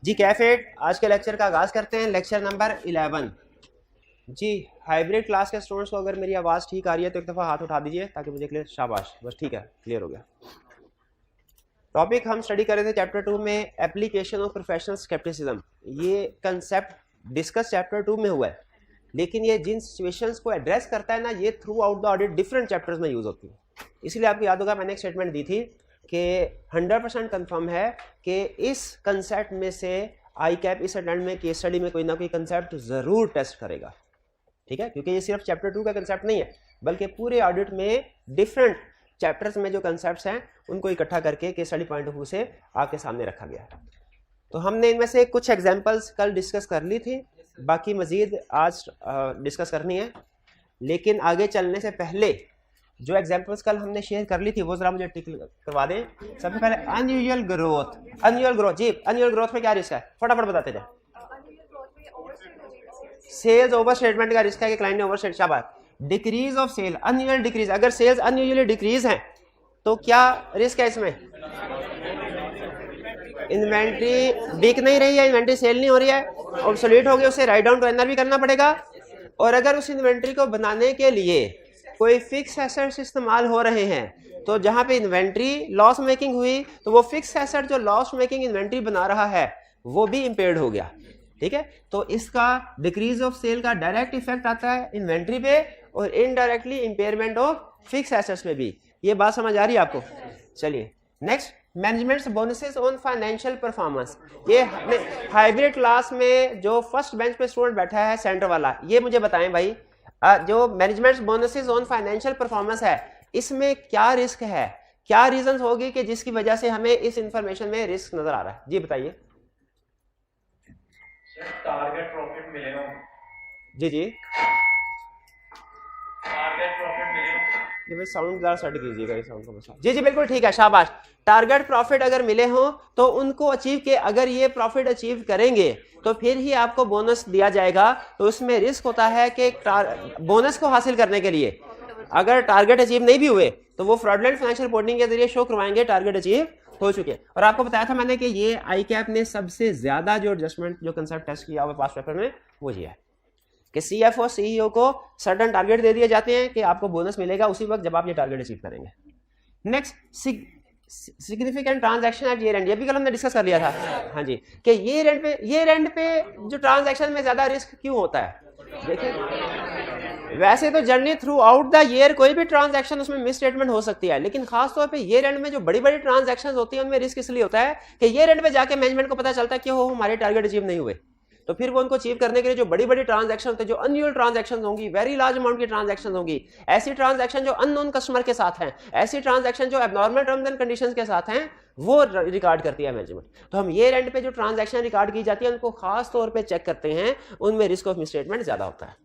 जी कैफेट, आज के लेक्चर का आगाज़ करते हैं। Lecture number 11। जी हाइब्रिड क्लास के स्टूडेंट्स को अगर मेरी आवाज़ ठीक आ रही है तो एक दफ़ा हाथ उठा दीजिए ताकि मुझे क्लियर। शाबाश, बस ठीक है, क्लियर हो गया। टॉपिक हम स्टडी कर रहे थे चैप्टर 2 में, एप्लीकेशन ऑफ प्रोफेशनल स्केप्टिसिज्म। ये कंसेप्ट डिस्कस चैप्टर 2 में हुआ है, लेकिन ये जिन सिचुएशंस को एड्रेस करता है ना, ये through out the audit different chapters में यूज़ होती है। इसलिए आपको याद होगा मैंने एक स्टेटमेंट दी थी कि 100% कंफर्म है कि इस कंसेप्ट में से आई कैप इस अटेम्प्ट में केस स्टडी में कोई ना कोई कंसेप्ट ज़रूर टेस्ट करेगा, ठीक है, क्योंकि ये सिर्फ चैप्टर 2 का कंसेप्ट नहीं है, बल्कि पूरे ऑडिट में डिफरेंट चैप्टर्स में जो कंसेप्ट्स हैं उनको इकट्ठा करके case study point of view से आपके सामने रखा गया है। तो हमने इनमें से कुछ एग्जांपल्स कल डिस्कस कर ली थी, बाकी मज़ीद आज डिस्कस करनी है। लेकिन आगे चलने से पहले जो एग्जांपल्स कल हमने शेयर कर ली थी वो ज़रा मुझे टिक करवा दें। सबसे पहले अनयूजुअल ग्रोथ। अनयूजुअल ग्रोथ, जी अनयूजुअल ग्रोथ में क्या रिस्क है, फटाफट बताते जाए। सेल्स ओवर स्टेटमेंट का रिस्क है कि क्लाइंट ने ओवर स्टेट। शाबाश। Decrease of sale, unusual decrease. अगर सेल्स अनयूजुअली डिक्रीज हैं तो क्या रिस्क है इसमें? इन्वेंट्री बिक नहीं रही है, इन्वेंट्री सेल नहीं हो रही है, ऑब्सोलीट हो गई, उसे राइट डाउन टू एनआर भी करना पड़ेगा। और अगर उस इन्वेंट्री को बनाने के लिए कोई फिक्स एसेट्स इस्तेमाल हो रहे हैं तो जहां पे इन्वेंट्री लॉस मेकिंग हुई तो वो फिक्स एसेट जो लॉस मेकिंग इन्वेंट्री बना रहा है वो भी इम्पेयर्ड हो गया, ठीक है। तो इसका डिक्रीज ऑफ सेल का डायरेक्ट इफेक्ट आता है इन्वेंट्री पे और indirectly impairment of fix assets में भी। ये बात समझ आ रही है आपको? चलिए next, management bonuses on financial performance. ये हाइब्रिड क्लास में जो फर्स्ट बेंच पे स्टूडेंट बैठा है सेंटर वाला, ये मुझे बताएं भाई, जो management bonuses on financial performance है इसमें क्या रिस्क है, क्या रीजंस होगी कि जिसकी वजह से हमें इस इंफॉर्मेशन में रिस्क नजर आ रहा है? जी बताइए। टारगेट प्रॉफिट मिलेगा। जी जी टारगेट प्रॉफिट मिलेगा। ये भाई साउंड ज़रा सेट कीजिएगा, ये साउंड को बस। जी जी बिल्कुल ठीक है, शाबाश। टारगेट प्रॉफिट अगर मिले हो तो उनको अचीव के, अगर ये प्रॉफिट अचीव करेंगे तो फिर ही आपको बोनस दिया जाएगा। तो उसमें रिस्क होता है कि बोनस को हासिल करने के लिए अगर टारगेट अचीव नहीं भी हुए तो वो फ्रॉडलेंट फाइनेंशियल रिपोर्टिंग के जरिए शो करवाएंगे टारगेट अचीव हो चुके। और आपको बताया था मैंने कि ये आई कैप ने सबसे ज्यादा जो एडजस्टमेंट जो कंसेप्ट टेस्ट किया हुआ पास्ट पेपर में वो ये है कि सीएफओ सीईओ को सर्टेन टारगेट दे दिए जाते हैं कि आपको बोनस मिलेगा उसी वक्त जब आप ये टारगेट अचीव करेंगे। Next, significant transaction at year end. ये भी कल हमने डिस्कस कर लिया था, हाँ जी, कि ये रेंट पे जो ट्रांजैक्शन में ज्यादा रिस्क क्यों होता है? देखिए वैसे तो journey through out the year कोई भी ट्रांजैक्शन उसमें मिस स्टेटमेंट हो सकती है, लेकिन खास तौर पे ईयर एंड में जो बड़ी बड़ी ट्रांजैक्शन होती है उनमें रिस्क इसलिए होता है कि ईयर एंड पे जाके मैनेजमेंट को पता चलता है कि वो हमारे टारगेट अचीव नहीं हुए। तो फिर वो उनको अचीव करने के लिए जो बड़ी बड़ी ट्रांजैक्शन होते हैं, जो अनयूजुअल ट्रांजैक्शन होंगी, वेरी लार्ज अमाउंट की ट्रांजैक्शन होंगी, ऐसी ट्रांजैक्शन जो अननोन कस्टमर के साथ हैं, ऐसी ट्रांजैक्शन जो एबनॉर्मल टर्म्स एंड कंडीशंस के साथ हैं, वो रिकॉर्ड करती है मैनेजमेंट। तो हम ये रेंट पे जो ट्रांजैक्शन रिकॉर्ड की जाती है उनको खास तौर पे चेक करते हैं, उनमें रिस्क ऑफ मिसस्टेटमेंट ज्यादा होता है,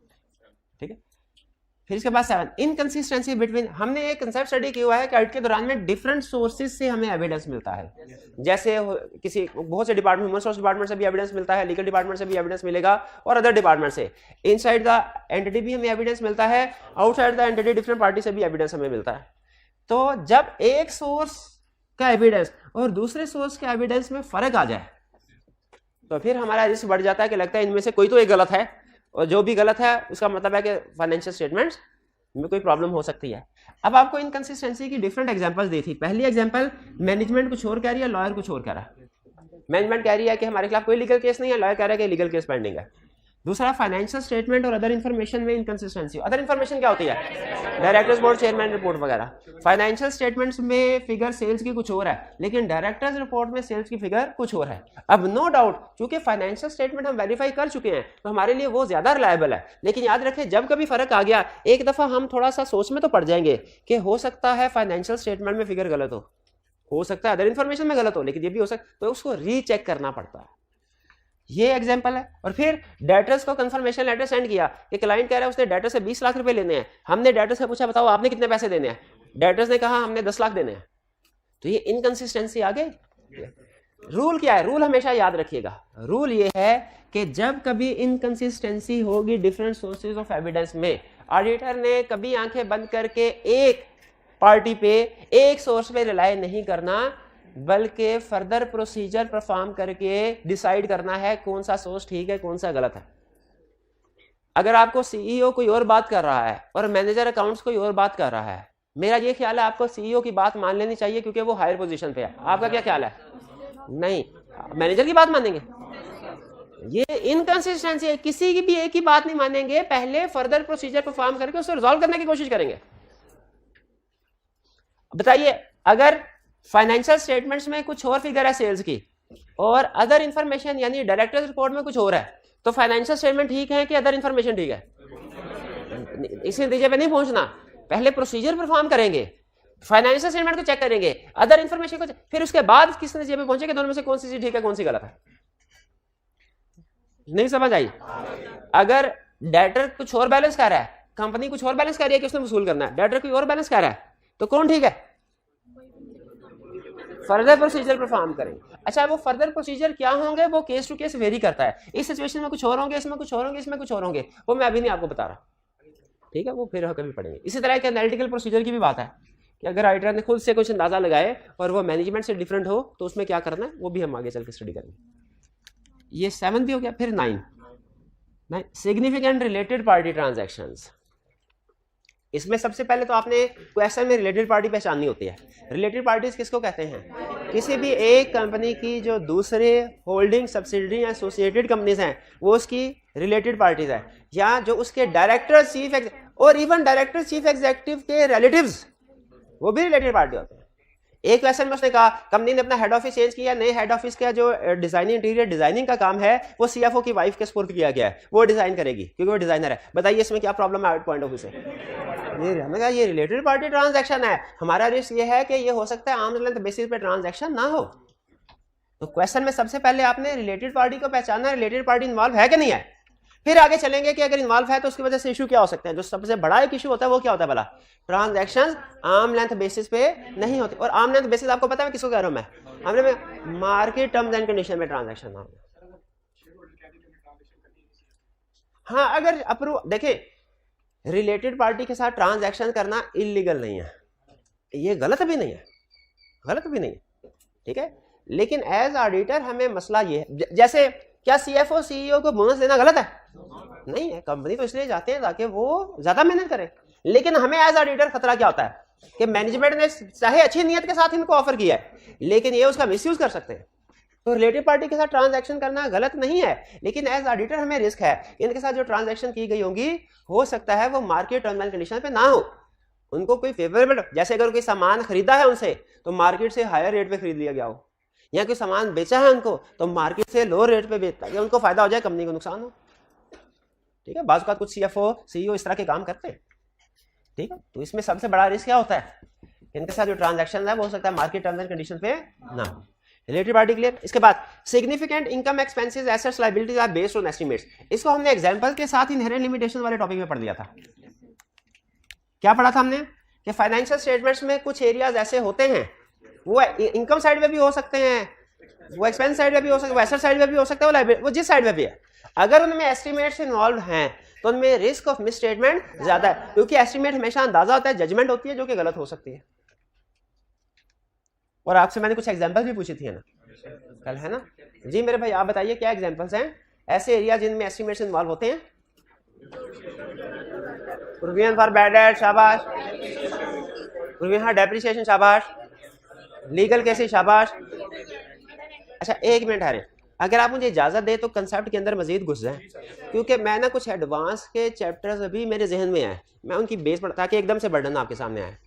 ठीक है। फिर इसके बाद 7, इनकंसिस्टेंसी बिटवीन। हमने एक कंसेप्ट स्टडी किया हुआ है कि ऑडिट के दौरान में डिफरेंट सोर्सेज से हमें एविडेंस मिलता है। जैसे किसी बहुत से डिपार्टमेंट, ह्यूमन रिसोर्स डिपार्टमेंट से भी एविडेंस मिलता है, लीगल डिपार्टमेंट से भी एविडेंस मिलेगा और अदर डिपार्टमेंट से। इनसाइड द एंटिटी भी हमें एविडेंस मिलता है, outside the entity different party से भी एविडेंस हमें मिलता है। तो जब एक सोर्स का एविडेंस और दूसरे सोर्स के एविडेंस में फर्क आ जाए तो फिर हमारा रिस्क बढ़ जाता है कि लगता है इनमें से कोई तो एक गलत है, और जो भी गलत है उसका मतलब है कि फाइनेंशियल स्टेटमेंट्स में कोई प्रॉब्लम हो सकती है। अब आपको इनकंसिस्टेंसी की डिफरेंट एग्जांपल्स दी थी। पहली एग्जांपल, मैनेजमेंट कुछ और कह रही है, लॉयर कुछ और कह रहा है। मैनेजमेंट कह रही है कि हमारे खिलाफ कोई लीगल केस नहीं है, लॉयर कह रहा है कि लीगल केस पेंडिंग है। दूसरा, फाइनेंशियल स्टेटमेंट और अदर इन्फॉर्मेशन में इनकंसिस्टेंसी। अदर इन्फॉर्मेशन क्या होती है? डायरेक्टर्स बोर्ड, चेयरमैन रिपोर्ट वगैरह। फाइनेंशियल स्टेटमेंट्स में फिगर सेल्स की कुछ और है, लेकिन डायरेक्टर्स रिपोर्ट में सेल्स की फिगर कुछ और है। अब नो डाउट क्योंकि फाइनेंशियल स्टेटमेंट हम वेरीफाई कर चुके हैं तो हमारे लिए वो ज्यादा रिलायबल है, लेकिन याद रखें जब कभी फर्क आ गया एक दफा हम थोड़ा सा सोच में तो पड़ जाएंगे कि हो सकता है फाइनेंशियल स्टेटमेंट में फिगर गलत हो सकता है अदर इन्फॉर्मेशन में गलत हो, लेकिन ये भी हो सकता है, तो उसको रीचेक करना पड़ता है। ये एग्जांपल है। और फिर डेटर्स को कंफर्मेशन लेटर सेंड किया कि क्लाइंट कह रहा है उसने डेटर से 20 लाख रुपए लेने हैं। हमने डेटर से पूछा बताओ आपने कितने पैसे देने हैं, डेटर्स ने कहा हमने 10 लाख देने हैं। तो ये इनकंसिस्टेंसी आ गई। रूल क्या है? रूल हमेशा याद रखिएगा, रूल ये है कि जब कभी इनकंसिस्टेंसी होगी डिफरेंट सोर्सेज ऑफ एविडेंस में, ऑडिटर ने कभी आंखें बंद करके एक पार्टी पे, एक सोर्स पे रिलाय नहीं करना, बल्कि फर्दर प्रोसीजर परफॉर्म करके डिसाइड करना है कौन सा सोर्स ठीक है कौन सा गलत है। अगर आपको सीईओ कोई और बात कर रहा है और मैनेजर अकाउंट्स कोई और बात कर रहा है, मेरा ये ख्याल है आपको सीईओ की बात मान लेनी चाहिए क्योंकि वो हायर पोजीशन पे है। आपका क्या ख्याल है? नहीं, मैनेजर की बात मानेंगे? ये इनकंसिस्टेंसी है, किसी की भी एक ही बात नहीं मानेंगे, पहले फर्दर प्रोसीजर परफॉर्म करके उसको रिजॉल्व करने की कोशिश करेंगे। बताइए, अगर फाइनेंशियल स्टेटमेंट्स में कुछ और फिगर है सेल्स की और अदर इंफॉर्मेशन यानी डायरेक्टर्स रिपोर्ट में कुछ और है, तो फाइनेंशियल स्टेटमेंट ठीक है कि अदर इंफॉर्मेशन ठीक है? इस नतीजे पे नहीं पहुंचना, पहले प्रोसीजर परफॉर्म करेंगे, फाइनेंशियल स्टेटमेंट को चेक करेंगे, अदर इंफॉर्मेशन को फिर उसके बाद किस नतीजे पे पहुंचेंगे दोनों में से कौन सी चीज ठीक है कौन सी गलत है। नहीं समझ आई? अगर डेटर कुछ और बैलेंस कर रहा है, कंपनी कुछ और बैलेंस कर रही है कि उसने वसूल करना है, डेटर कोई और बैलेंस कर रहा है, तो कौन ठीक है? फर्दर प्रोसीजर परफॉर्म करेंगे। अच्छा, वो फर्दर प्रोसीजर क्या होंगे वो केस टू केस वेरी करता है, इस सिचुएशन में कुछ और होंगे, इसमें कुछ और होंगे, इसमें कुछ और होंगे, वो मैं अभी नहीं आपको बता रहा, ठीक है, वो फिर कभी पढ़ेंगे। इसी तरह के एनालिटिकल प्रोसीजर की भी बात है कि अगर राइटर ने खुद से कुछ अंदाजा लगाए और वो मैनेजमेंट से डिफरेंट हो तो उसमें क्या करना है वो भी हम आगे चल के स्टडी करेंगे। ये 7 भी हो गया। फिर 9 सिग्निफिकेंट रिलेटेड पार्टी ट्रांजैक्शंस। इसमें सबसे पहले तो आपने क्वेश्चन में रिलेटेड पार्टी पहचाननी होती है। रिलेटेड पार्टीज किसको कहते हैं? किसी भी एक कंपनी की जो दूसरे होल्डिंग सब्सिडरी या एसोसिएटेड कंपनीज हैं वो उसकी रिलेटेड पार्टीज है, या जो उसके डायरेक्टर चीफ और इवन डायरेक्टर चीफ एग्जीक्यूटिव के रिलेटिव्स वो भी रिलेटेड पार्टी होते हैं। एक क्वेश्चन में उसने कहा कंपनी ने अपना हेड ऑफिस चेंज किया, नए हेड ऑफिस का जो डिजाइनिंग इंटीरियर डिजाइनिंग का काम है वो सीएफओ की वाइफ के सपोर्ट किया गया है, वो डिजाइन करेगी क्योंकि वो डिजाइनर है। बताइए इसमें क्या प्रॉब्लम है आउट पॉइंट ऑफ व्यू से? हमें कहा ये रिलेटेड पार्टी ट्रांजैक्शन है, हमारा रिस्क ये है कि ये हो सकता है आर्म्स लेंथ बेसिस पे ट्रांजैक्शन ना हो। तो क्वेश्चन में सबसे पहले आपने रिलेटेड पार्टी को पहचानना, रिलेटेड पार्टी इन्वॉल्व है कि नहीं है। फिर आगे चलेंगे कि अगर इन्वॉल्व है तो उसकी वजह से इशू क्या हो सकते हैं। जो सबसे बड़ा एक इशू होता है वो क्या होता है भला? ट्रांजैक्शंस आर्म लेंथ बेसिस पे नहीं होते। और आर्म लेंथ बेसिस आपको पता है किसको कह रहा हूं मैं? हमने मार्केट टर्म्स एंड कंडीशन में ट्रांजैक्शन ना हो। हाँ, अगर अप्रूव देखिए, रिलेटेड पार्टी के साथ ट्रांजैक्शन करना इलीगल नहीं है, ये गलत भी नहीं है, गलत भी नहीं है, ठीक है। लेकिन एज ऑडिटर हमें मसला ये है, जैसे क्या सीएफओ सीईओ को बोनस देना गलत है? नहीं है, कंपनी तो इसलिए जाते हैं ताकि वो ज्यादा मेहनत करे। लेकिन हमें एज ऑडिटर खतरा क्या होता है कि मैनेजमेंट ने चाहे अच्छी नीयत के साथ इनको ऑफर किया है लेकिन ये उसका मिसयूज कर सकते हैं। तो रिलेटेड पार्टी के साथ ट्रांजैक्शन करना गलत नहीं है, लेकिन एज ऑडिटर हमें रिस्क है इनके साथ जो ट्रांजैक्शन की गई होंगी हो सकता है वो मार्केट टर्म्स एंड कंडीशन पे ना हो, उनको कोई फेवरेबल, जैसे अगर कोई सामान खरीदा है उनसे तो मार्केट से हायर रेट पे खरीद लिया गया हो, या कोई सामान बेचा है उनको तो मार्केट से लो रेट पे बेचता है, उनको फायदा हो जाए कंपनी को नुकसान हो, ठीक है। बाज़ औक़ात कुछ सीएफओ सीईओ इस तरह के काम करते हैं, ठीक है। तो इसमें सबसे बड़ा रिस्क क्या होता है? इनके साथ जो ट्रांजैक्शन है वो हो सकता है मार्केट टर्म्स एंड कंडीशन पे ना हो। Related party clear. इसके बाद significant income expenses assets liabilities are based on estimates. इसको हमने एग्जांपल के साथ इनहेरेंट लिमिटेशन वाले टॉपिक में पढ़ लिया था। क्या पढ़ा था हमने कि फाइनेंशियल स्टेटमेंट्स में कुछ एरियाज ऐसे होते हैं, वो इनकम साइड में भी हो सकते हैं, वो एक्सपेंस साइड में भी हो सकते हैं, वो एसेट साइड में भी हो सकता है, वो जिस साइड में भी है, अगर उनमें एस्टिमेट्स इन्वॉल्व हैं तो उनमें रिस्क ऑफ मिसस्टेटमेंट ज्यादा है, क्योंकि एस्टिमेट हमेशा अंदाजा होता है, जजमेंट होती है जो कि गलत हो सकती है। और आपसे मैंने कुछ एग्जांपल भी पूछी थी ना कल, है ना जी मेरे भाई? आप बताइए क्या एग्जांपल्स हैं ऐसे एरिया जिनमें एस्टिमेट्स इन्वॉल्व होते हैं? प्रोविजन फॉर बैड डेट, शाबाश। प्रोविजन फॉर डेप्रिसिएशन, शाबाश। लीगल केसेस, शाबाश। अच्छा एक मिनट हरे, अगर आप मुझे इजाजत दें तो कंसेप्ट के अंदर मजीद घुस जाएं, क्योंकि मैं ना कुछ एडवांस के चैप्टर्स अभी मेरे जहन में आए, मैं उनकी बेस पर, ताकि एकदम से बर्डन आपके सामने आए।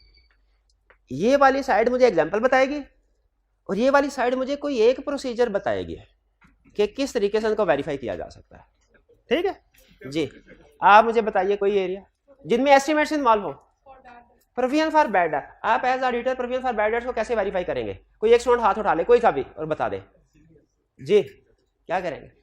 ये वाली साइड मुझे एग्जांपल बताएगी और ये वाली साइड मुझे कोई एक प्रोसीजर बताएगी कि किस तरीके से उनको वेरीफाई किया जा सकता है, ठीक है जी। आप मुझे बताइए कोई एरिया जिनमें एस्टिमेट्स इन्वॉल्व हो। प्रोविजन फॉर बैड डेट, आप as auditor provision for bad debt को कैसे वेरीफाई करेंगे? कोई एक स्टूडेंट हाथ उठा ले, कोई सा भी, और बता दे जी क्या करेंगे।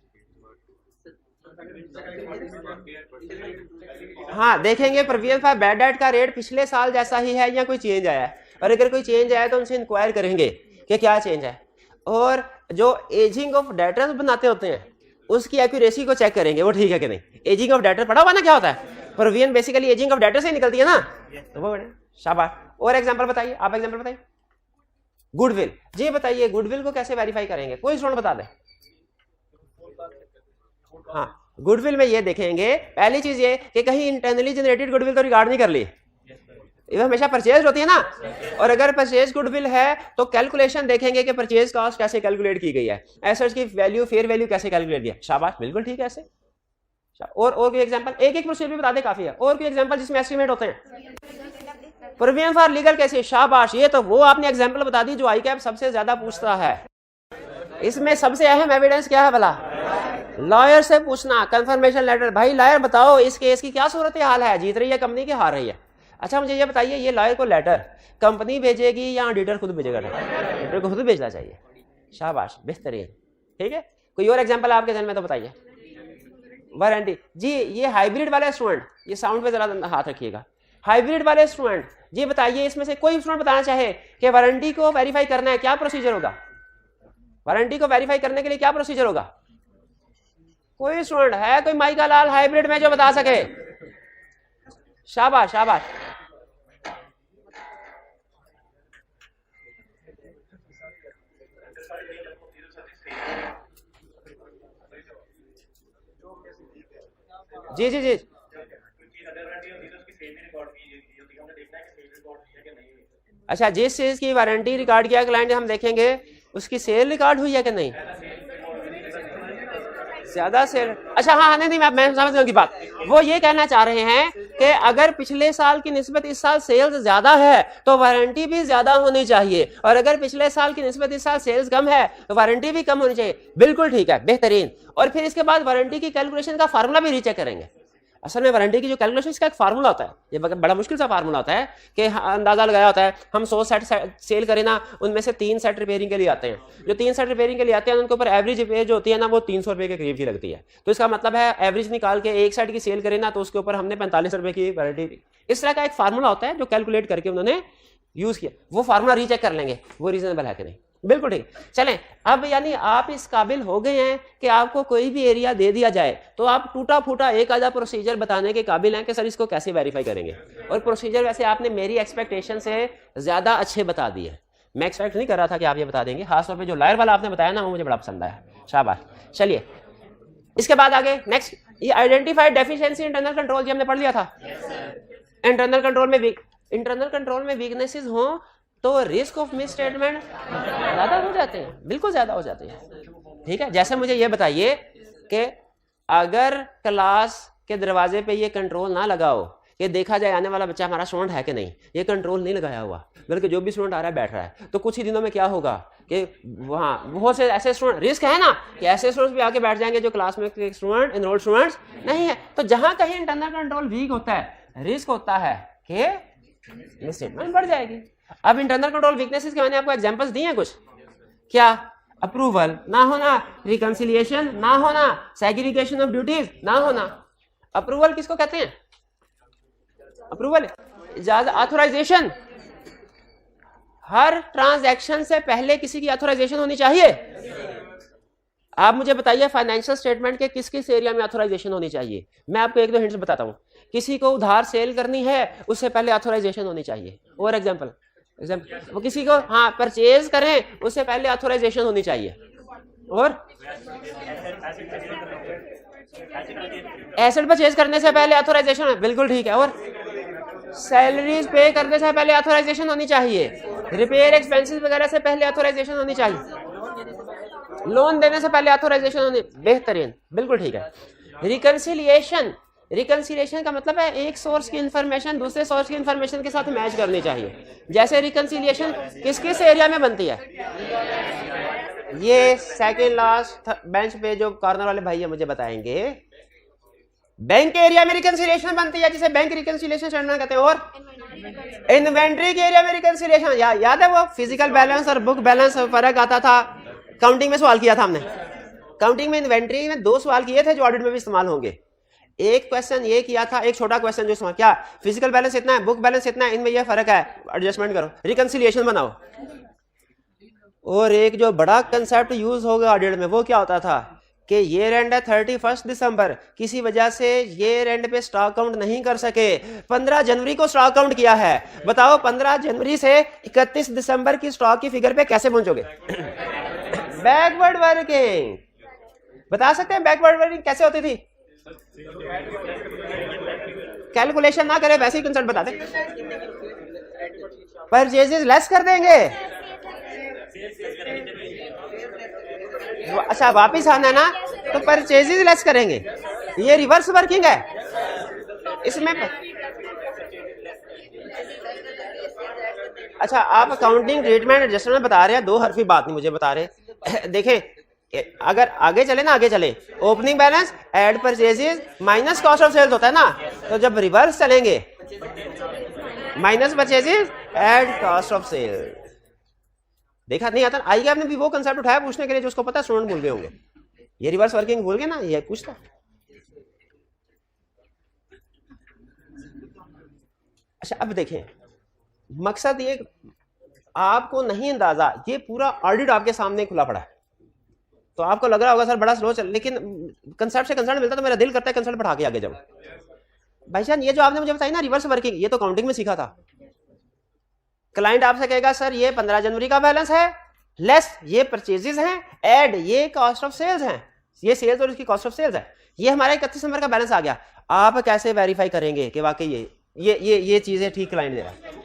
हाँ देखेंगे प्रोविजन फॉर बैड डेट का रेट पिछले साल जैसा ही है या कोई चेंज आया है, और अगर कोई चेंज आया तो उनसे इंक्वायर करेंगे कि क्या चेंज है। और जो एजिंग ऑफ डेटर्स बनाते होते हैं उसकी एक्यूरेसी को चेक करेंगे वो ठीक है कि नहीं। एजिंग ऑफ डेटर पढ़ा हुआ ना क्या होता है? Provision basically ageing of debtor से निकलती है ना, तो वो शाबाश। और एग्जांपल बताइए, आप एग्जांपल बताइए गुडविल, जी बताइए गुडविल को कैसे वेरीफाई करेंगे, कोई स्टूडेंट बता दे। हाँ, गुडविल में ये देखेंगे, पहली चीज ये कि कहीं इंटरनली जनरेटेड गुडविल तो रिकॉर्ड नहीं कर ली, ये हमेशा परचेज होती है ना, और अगर परचेज गुडविल है तो कैलकुलेशन देखेंगे कि परचेज कॉस्ट कैसे कैलकुलेट की गई है, एसेट्स की वैल्यू, फेयर वैल्यू कैसे कैलकुलेट किया। शाबाश, बिल्कुल ठीक है ऐसे। और कोई एग्जांपल, एक प्रोसीजर भी बता दे काफी है। और कोई एग्जांपल जिसमें एस्टीमेट होते हैं, प्रोविजन फॉर लीगल केसेस। शाबाश, ये तो वो आपने एग्जांपल बता दी जो आईकैप सबसे ज्यादा पूछता है। इसमें सबसे अहम एविडेंस क्या है भला, लॉयर से पूछना, कंफर्मेशन लेटर। भाई लॉयर बताओ इस केस की क्या सूरत हाल है, जीत रही है कंपनी की, हार रही है। अच्छा मुझे ये बताइए, ये लॉयर को लेटर कंपनी भेजेगी या ऑडिटर खुद भेजेगा? ऑडिटर को खुद भेजना चाहिए। शाबाश, बेहतरीन, ठीक है। कोई और एग्जांपल आपके ध्यान में तो बताइए। वारंटी, जी ये हाइब्रिड वाले स्टूडेंट, ये साउंड पे जरा हाथ रखिएगा। हाइब्रिड वाले स्टूडेंट, जी बताइए इसमें से कोई स्टूडेंट बताना चाहे कि वारंटी को वेरीफाई करना है, क्या प्रोसीजर होगा? वारंटी को वेरीफाई करने के लिए क्या प्रोसीजर होगा? कोई स्टूडेंट है, कोई माई का लाल हाइब्रिड में जो बता सके? शाबाश शाबाश। जी जी जी, अच्छा जिस चीज की वारंटी रिकॉर्ड किया क्लाइंट, हम देखेंगे उसकी सेल रिकॉर्ड हुई है कि नहीं, ज्यादा सेल। अच्छा हाँ, नहीं मैं समझ गया उनकी बात। वो ये कहना चाह रहे हैं कि अगर पिछले साल की निस्बत इस साल सेल्स ज्यादा है तो वारंटी भी ज्यादा होनी चाहिए, और अगर पिछले साल की निस्बत इस साल सेल्स कम है तो वारंटी भी कम होनी चाहिए। बिल्कुल ठीक है, बेहतरीन। और फिर इसके बाद वारंटी की कैलकुलेशन का फार्मूला भी रीचेक करेंगे। असल में वारंटी की जो कैलकुलेशन, इसका एक फार्मूला होता है, ये बड़ा मुश्किल सा फार्मूला होता है कि अंदाजा लगाया होता है, हम 100 सेट सेल करें ना, उनमें से 3 सेट रिपेयरिंग के लिए आते हैं। जो 3 सेट रिपेयरिंग के लिए आते हैं उनके ऊपर एवरेज रिपेयर जो होती है ना वो 300 रुपये के करीब की लगती है। तो इसका मतलब है एवरेज निकाल के एक सेट की सेल करें ना तो उसके ऊपर हमने 45 रुपये की वारंटी, इस तरह का एक फार्मूला होता है जो कैलकुलेट करके उन्होंने यूज किया। वो फार्मूला रीचेक कर लेंगे वो रीजनेबल है कि नहीं। बिल्कुल ठीक। चलें, अब यानी आप इस काबिल हो गए हैं कि आपको कोई भी एरिया दे दिया जाए तो आप टूटा फूटा एक आधा प्रोसीजर बताने के काबिल हैं कि सर इसको कैसे वेरीफाई करेंगे। और प्रोसीजर वैसे आपने मेरी एक्सपेक्टेशन से ज्यादा अच्छे बता दिए, मैं एक्सपेक्ट नहीं कर रहा था कि आप ये बता देंगे। खासतौर पे जो लायर वाला आपने बताया ना वो मुझे बड़ा पसंद आया, शाबाश। चलिए इसके बाद आगे नेक्स्ट, ये आइडेंटिफाइड डेफिशिएंसी इंटरनल कंट्रोल, जी हमने पढ़ लिया था। इंटरनल कंट्रोल में वीकनेसेस हो तो रिस्क ऑफ मिस स्टेटमेंट ज्यादा हो जाते हैं, बिल्कुल ज्यादा हो जाते हैं। ठीक है, जैसे मुझे ये बताइए कि अगर क्लास के दरवाजे पे ये कंट्रोल ना लगाओ कि देखा जाए आने वाला बच्चा हमारा स्टूडेंट है कि नहीं, ये कंट्रोल नहीं लगाया हुआ, बल्कि जो भी स्टूडेंट आ रहा है बैठ रहा है, तो कुछ ही दिनों में क्या होगा कि वहाँ बहुत से ऐसे स्टूडेंट, रिस्क है ना कि ऐसे स्टूडेंट्स भी आके बैठ जाएंगे जो क्लास में स्टूडेंट एनरोल्ड स्टूडेंट्स नहीं है। तो जहां कहीं इंटरनल कंट्रोल वीक होता है, रिस्क होता है कि मिस स्टेटमेंट बढ़ जाएगी। अब इंटरनल कंट्रोल वीकनेसेस के मैंने आपको एग्जांपल्स दिए हैं कुछ, क्या? अप्रूवल ना होना, रिकंसिलिएशन ना होना, सेग्रीगेशन ऑफ ड्यूटीज ना होना। अप्रूवल किसको कहते हैं? अप्रूवल इजाजत, ऑथराइजेशन। हर ट्रांजैक्शन से पहले किसी की ऑथराइजेशन होनी चाहिए। आप मुझे बताइए फाइनेंशियल स्टेटमेंट के किस किस एरिया में ऑथराइजेशन होनी चाहिए? मैं आपको एक दो हिंट्स बताता हूँ। किसी को उधार सेल करनी है उससे पहले ऑथराइजेशन होनी चाहिए। और एग्जांपल वो किसी को हाँ परचेज करें उससे पहले ऑथराइजेशन होनी चाहिए। और एसेट परचेज करने से पहले ऑथराइजेशन, बिल्कुल ठीक है। और सैलरीज पे करने से पहले ऑथराइजेशन होनी चाहिए। रिपेयर एक्सपेंसेस वगैरह से पहले ऑथराइजेशन होनी चाहिए। लोन देने से पहले ऑथराइजेशन होनी, बेहतरीन, बिल्कुल ठीक है। रिकंसिलिएशन का मतलब है एक सोर्स की इंफॉर्मेशन दूसरे सोर्स की इंफॉर्मेशन के साथ मैच करनी चाहिए। जैसे रिकंसिलिएशन किस किस एरिया में बनती है? ये सेकंड लास्ट बेंच पे जो कॉर्नर वाले भाई है मुझे बताएंगे। बैंक के एरिया में रिकंसिलिएशन बनती है जिसे बैंक रिकंसिलिएशन स्टेटमेंट कहते हैं। और इन्वेंट्री के एरिया में रिकंसिलिएशन, याद है वो फिजिकल बैलेंस और बुक बैलेंस फर्क आता था, काउंटिंग में सवाल किया था हमने। काउंटिंग में इन्वेंट्री में 2 सवाल किए थे जो ऑडिट में भी इस्तेमाल होंगे। एक क्वेश्चन ये किया था, एक छोटा क्वेश्चन जो सवाल क्या फिजिकल बैलेंस इतना है, बुक बैलेंस इतना है, इनमें यह फर्क है, एडजस्टमेंट करो, रिकंसिलिएशन बनाओ। और एक जो बड़ा कंसेप्ट यूज होगा ऑडिट में वो क्या होता था कि ये एंड है 31 दिसंबर, किसी वजह से ये एंड पे स्टॉक काउंट नहीं कर सके, 15 जनवरी को स्टॉक काउंट किया है। बताओ 15 जनवरी से 31 दिसंबर की स्टॉक की फिगर पे कैसे पहुंचोगे? Backward working. बता सकते हैं बैकवर्ड वर्किंग कैसे होती थी? कैलकुलेशन ना करे वैसे ही कंसेप्ट बता दे। परचेजेस लेस कर देंगे। अच्छा वापिस आना ना, तो परचेजेस लेस करेंगे। ये रिवर्स वर्किंग है इसमें। अच्छा आप अकाउंटिंग ट्रीटमेंट एडजस्टमेंट बता रहे हैं, दो हरफी बात नहीं मुझे बता रहे। देखें अगर आगे चले ना, आगे चले, opening balance add purchases minus cost of sales होता है ना, तो जब रिवर्स चलेंगे minus purchases add cost of sale. देखा नहीं आता? आई आपने भी वो कंसेप्ट उठाया पूछने के लिए जो उसको पता स्टूडेंट भूल गए होंगे। ये रिवर्स वर्किंग भूल गए ना, ये कुछ था। अच्छा अब देखें, मकसद ये आपको नहीं अंदाजा, ये पूरा ऑडिट आपके सामने खुला पड़ा है, तो आपको लग रहा होगा सर बड़ा स्लो चल, लेकिन कंसेप्ट से कंसेप्ट मिलता तो मेरा दिल करता है कंसेप्ट पढ़ा के आगे जाऊं। भाईजान ये जो आपने मुझे बताई ना रिवर्स वर्किंग, ये तो काउंटिंग में सीखा था। क्लाइंट आपसे कहेगा सर ये 15 जनवरी का बैलेंस है, लेस ये परचेजेस हैं, ऐड ये कॉस्ट ऑफ सेल्स हैं, ये सेल्स और इसकी कॉस्ट ऑफ सेल्स है, ये हमारा 31 दिसंबर का बैलेंस आ गया। आप कैसे वेरीफाई करेंगे कि वाकई ये चीजें ठीक क्लाइंट दे रहा है?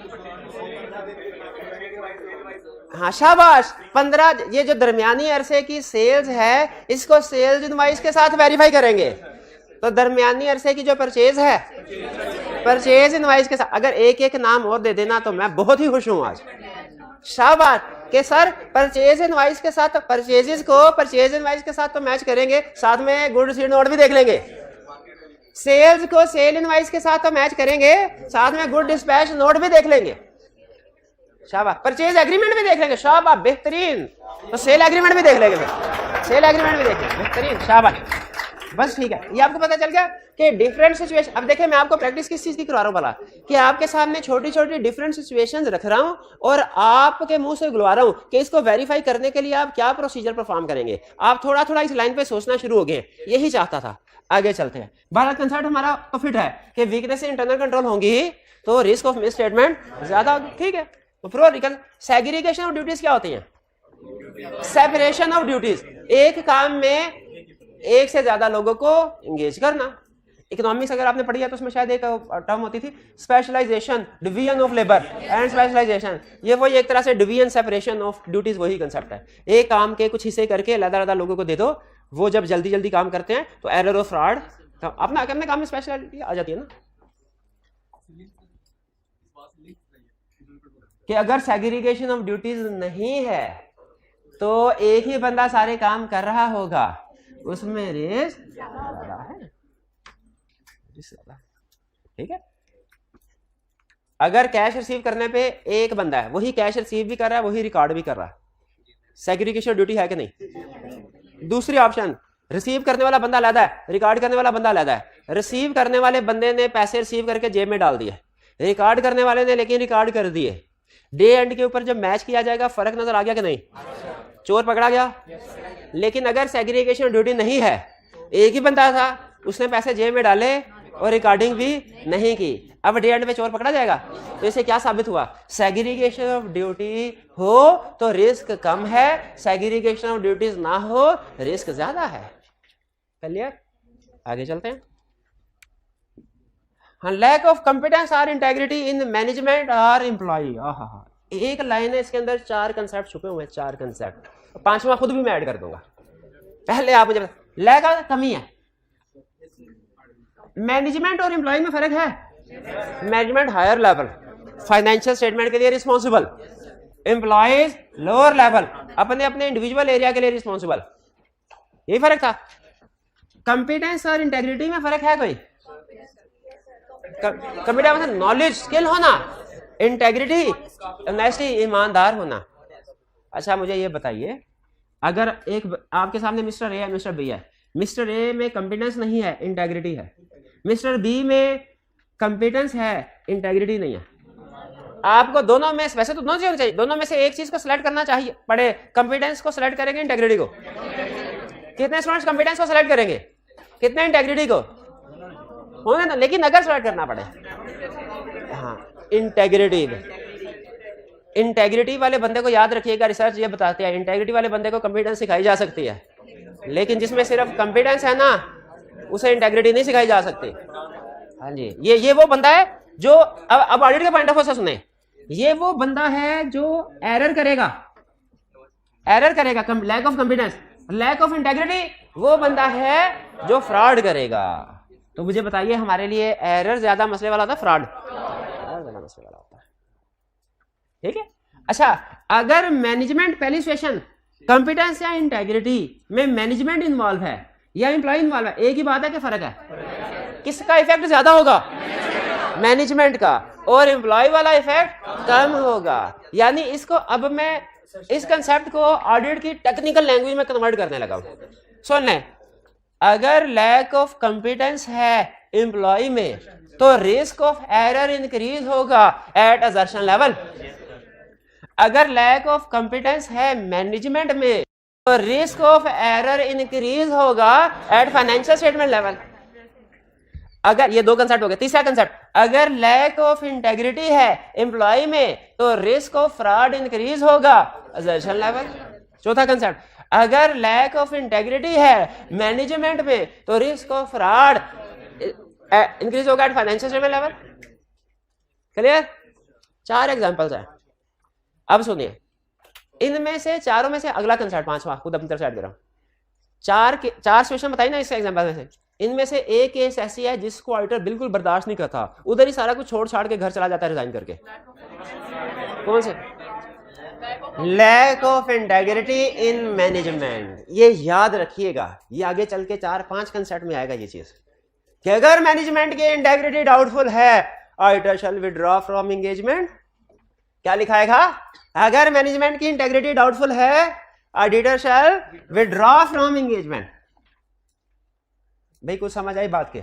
हाँ शाबाश। 15 ये जो दरमियानी अरसे की सेल्स है इसको सेल्स इनवॉइस के साथ वेरीफाई करेंगे। तो दरमियानी अरसे की जो परचेज है परचेज इनवॉइस के साथ, अगर एक एक नाम और दे देना तो मैं बहुत ही खुश हूं आज। शाबाश कि सर परचेज इनवॉइस के साथ परचेजेस को परचेज इनवॉइस के साथ तो मैच करेंगे, साथ में गुड रिसीट नोट भी देख लेंगे। सेल्स को सेल इनवॉइस के साथ तो मैच करेंगे, साथ में गुड डिस्पैच नोट भी देख लेंगे। शाबाश। परचेज एग्रीमेंट भी देख लेंगे। शाबाश बेहतरीन। तो सेल एग्रीमेंट भी देख लेंगे, फिर सेल एग्रीमेंट भी देख लेंगे। बेहतरीन शाबाश। बस ठीक है, ये आपको पता चल गया कि डिफरेंट सिचुएशन। अब देखिए मैं आपको प्रैक्टिस किस चीज की करा रहा हूं भला, कि आपके सामने छोटी छोटी डिफरेंट सिचुएशंस रख रहा हूं और आपके मुंह से बुलवा रहा हूं कि इसको वेरीफाई करने के लिए आप क्या प्रोसीजर परफॉर्म करेंगे। आप थोड़ा थोड़ा इस लाइन पे सोचना शुरू हो गए, यही चाहता था। आगे चलते हैं। भारत कंसेप्ट हमारा तो फिट है कि वीकनेस इंटरनल कंट्रोल होंगी तो रिस्क ऑफ मिस स्टेटमेंट ज्यादा होगी। ठीक है, तो प्रो सेग्रीगेशन ऑफ ड्यूटीज क्या होती है? सेपरेशन ऑफ ड्यूटीज, एक काम में एक से ज्यादा लोगों को एंगेज करना। इकोनॉमिक्स अगर आपने पढ़ी है तो उसमें शायद एक टर्म होती थी specialisation, division of labour and specialisation. ये वही एक तरह से डिवीजन सेपरेशन ऑफ ड्यूटीज वही कंसेप्ट है। एक काम के कुछ हिस्से करके अलग-अलग लोगों को दे दो, वो जब जल्दी जल्दी काम करते हैं तो एरर और फ्रॉड अपना अपने काम में स्पेशलिटी आ जाती है ना। कि अगर सेग्रीगेशन ऑफ ड्यूटीज नहीं है तो एक ही बंदा सारे काम कर रहा होगा, उसमें रिस्क ज्यादा है। ठीक है, अगर कैश रिसीव करने पे एक बंदा है, वही कैश रिसीव भी कर रहा है, वही रिकॉर्ड भी कर रहा है, सेग्रीगेशन ड्यूटी है कि नहीं? दूसरी ऑप्शन, रिसीव करने वाला बंदा अलग है, रिकॉर्ड करने वाला बंदा अलग है। रिसीव करने वाले बंदे ने पैसे रिसीव करके जेब में डाल दिए, रिकॉर्ड करने वाले ने लेकिन रिकॉर्ड कर दिए। डे एंड के ऊपर जब मैच किया जाएगा फर्क नजर आ गया कि नहीं? चोर पकड़ा गया। लेकिन अगर सेग्रीगेशन ड्यूटी नहीं है, एक ही बंदा था, उसने पैसे जेब में डाले और रिकॉर्डिंग भी नहीं की, अब डे एंड में चोर पकड़ा जाएगा। तो इसे क्या साबित हुआ? सेग्रीगेशन ऑफ ड्यूटी हो तो रिस्क कम है, सेग्रीगेशन ऑफ ड्यूटीज ना हो रिस्क ज्यादा है। क्लियर? आगे चलते हैं। हाँ, लैक ऑफ कॉम्पिटेंस और इंटेग्रिटी इन मैनेजमेंट और एम्प्लॉय। एक लाइन है, इसके अंदर 4 कंसेप्ट छुपे हुए हैं, 4 कंसेप्ट, 5वां खुद भी मैं ऐड कर दूंगा। पहले आप मुझे लैक और कमी है। मैनेजमेंट और एम्प्लॉय में फर्क है। Management higher level, financial statement के लिए रिस्पॉन्सिबल, एम्प्लॉयज लोअर लेवल, अपने अपने इंडिविजुअल एरिया के लिए रिस्पॉन्सिबल, यही फर्क था। कॉम्पिटेंस और इंटेग्रिटी में फर्क है कोई? कॉम्पिटेंस मतलब नॉलेज, स्किल होना, इंटेग्रिटी ऑनेस्टी, ईमानदार होना। अच्छा मुझे ये बताइए, अगर एक आपके सामने मिस्टर ए है, मिस्टर बी है, मिस्टर ए में कॉम्पिटेंस नहीं है, इंटेग्रिटी है, मिस्टर बी में कॉम्पिटेंस है, इंटेग्रिटी नहीं है। आपको दोनों में, वैसे तो दोनों चीज चाहिए, दोनों में से एक चीज को सिलेक्ट करना चाहिए पड़े, कॉम्पिटेंस को सिलेक्ट करेंगे इंटेग्रिटी को? कितने स्टूडेंट्स कंपिटेंस को सेलेक्ट करेंगे, कितने इंटेग्रिटी को होंगे ना, लेकिन अगर सेलेक्ट करना पड़े, हाँ इंटेग्रिटी वाले बंदे को याद रखिएगा, रिसर्च ये बताती है इंटेग्रिटी वाले बंदे को कंपिटेंस सिखाई जा सकती है, लेकिन जिसमें सिर्फ कंपिटेंस है ना उसे इंटेग्रिटी नहीं सिखाई जा सकती। हाँ जी, ये वो बंदा है जो अब ऑडिट के पॉइंट ऑफ व्यू से सुने, ये वो बंदा है जो एरर करेगा, lack of competence, lack of integrity वो बंदा है जो फ्रॉड करेगा। तो मुझे बताइए हमारे लिए एरर ज्यादा मसले वाला होता है, फ्रॉड ज्यादा मसले वाला होता है, ठीक है। अच्छा, अगर मैनेजमेंट पहली सिचुएशन कंपिटेंस या इंटेग्रिटी में मैनेजमेंट इन्वॉल्व है या एम्प्लॉय इन्वॉल्व है, एक ही बात है कि फर्क है, किसका इफेक्ट ज्यादा होगा, मैनेजमेंट का, और एम्प्लॉय वाला इफेक्ट कम होगा। यानी इसको अब मैं इस कंसेप्ट को ऑडिट की टेक्निकल लैंग्वेज में कन्वर्ट करने लगा हूं। सुन लें, अगर लैक ऑफ कंपिटेंस है एम्प्लॉय में तो रिस्क ऑफ एरर इंक्रीज होगा एट असर्शन लेवल। अगर लैक ऑफ कंपिटेंस है मैनेजमेंट में तो रिस्क ऑफ एरर इंक्रीज होगा एट फाइनेंशियल स्टेटमेंट लेवल। अगर ये दो कंसेप्ट हो गए, तीसरा कंसेप्ट, अगर लैक ऑफ इंटेग्रिटी है एम्प्लॉय में तो रिस्क ऑफ फ्रॉड इंक्रीज होगा असर्शन लेवल। चौथा कंसेप्ट, अगर लैक ऑफ इंटेग्रिटी है मैनेजमेंट में तो रिस्क ऑफ फ्रॉड इंक्रीज होगा at financial statement level. Clear? 4 examples हैं। अब सुनिए, इनमें से चारों में से अगला कंसेप्ट पांचवा खुद अपनी तरफ से ऐड कर रहा हूं। चार सिचुएशन बताई ना इस एग्जांपल में से, इनमें से एक केस ऐसी है जिसको ऑडिटर बिल्कुल बर्दाश्त नहीं करता, उधर ही सारा कुछ छोड़ छाड़ के घर चला जाता है रिजाइन करके। कौन से? Lack of integrity in management. ये याद रखिएगा, ये आगे चल के 4-5 कंसेप्ट में आएगा ये चीज कि अगर मैनेजमेंट की इंटेग्रिटी डाउटफुल है auditor shall withdraw from engagement. क्या लिखाएगा? अगर मैनेजमेंट की इंटेग्रिटी डाउटफुल है auditor shall withdraw from engagement. भाई कुछ समझ आई बात के?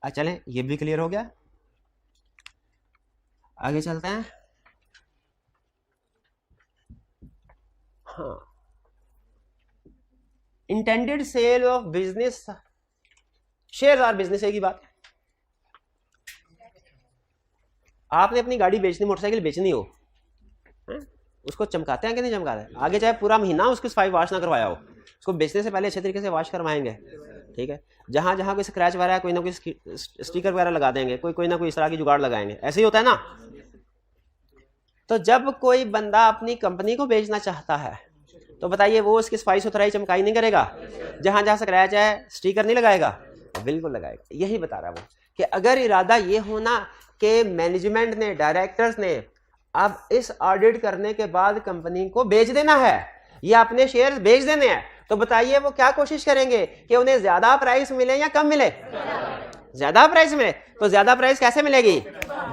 चलें, ये भी क्लियर हो गया, आगे चलते हैं। हाँ, intended sale of business share और बिजनेस एक ही बात। आपने अपनी गाड़ी बेचनी, मोटरसाइकिल बेचनी हो, उसको चमकाते हैं कि नहीं चमकाते? आगे चाहे पूरा महीना उसकी सफाई वॉश ना करवाया हो, उसको बेचने से पहले अच्छे तरीके से वॉश करवाएंगे, ठीक है। जहां जहां कोई स्क्रैच वगैरह, कोई ना कोई स्टिकर वगैरह लगा देंगे, कोई ना कोई इस तरह की जुगाड़ लगाएंगे, ऐसे ही होता है ना। तो जब कोई बंदा अपनी कंपनी को बेचना चाहता है तो बताइए वो उसकी सफाई सुथराई चमकाई नहीं करेगा? जहां जहां स्क्रैच है स्टिकर नहीं लगाएगा? बिल्कुल लगाएगा। यही बता रहा है वो कि अगर इरादा ये होना कि मैनेजमेंट ने, डायरेक्टर्स ने अब इस ऑडिट करने के बाद कंपनी को बेच देना है या अपने शेयर बेच देने हैं, तो बताइए वो क्या कोशिश करेंगे कि उन्हें ज्यादा प्राइस मिले या कम मिले? ज्यादा प्राइस मिले। तो ज्यादा प्राइस कैसे मिलेगी?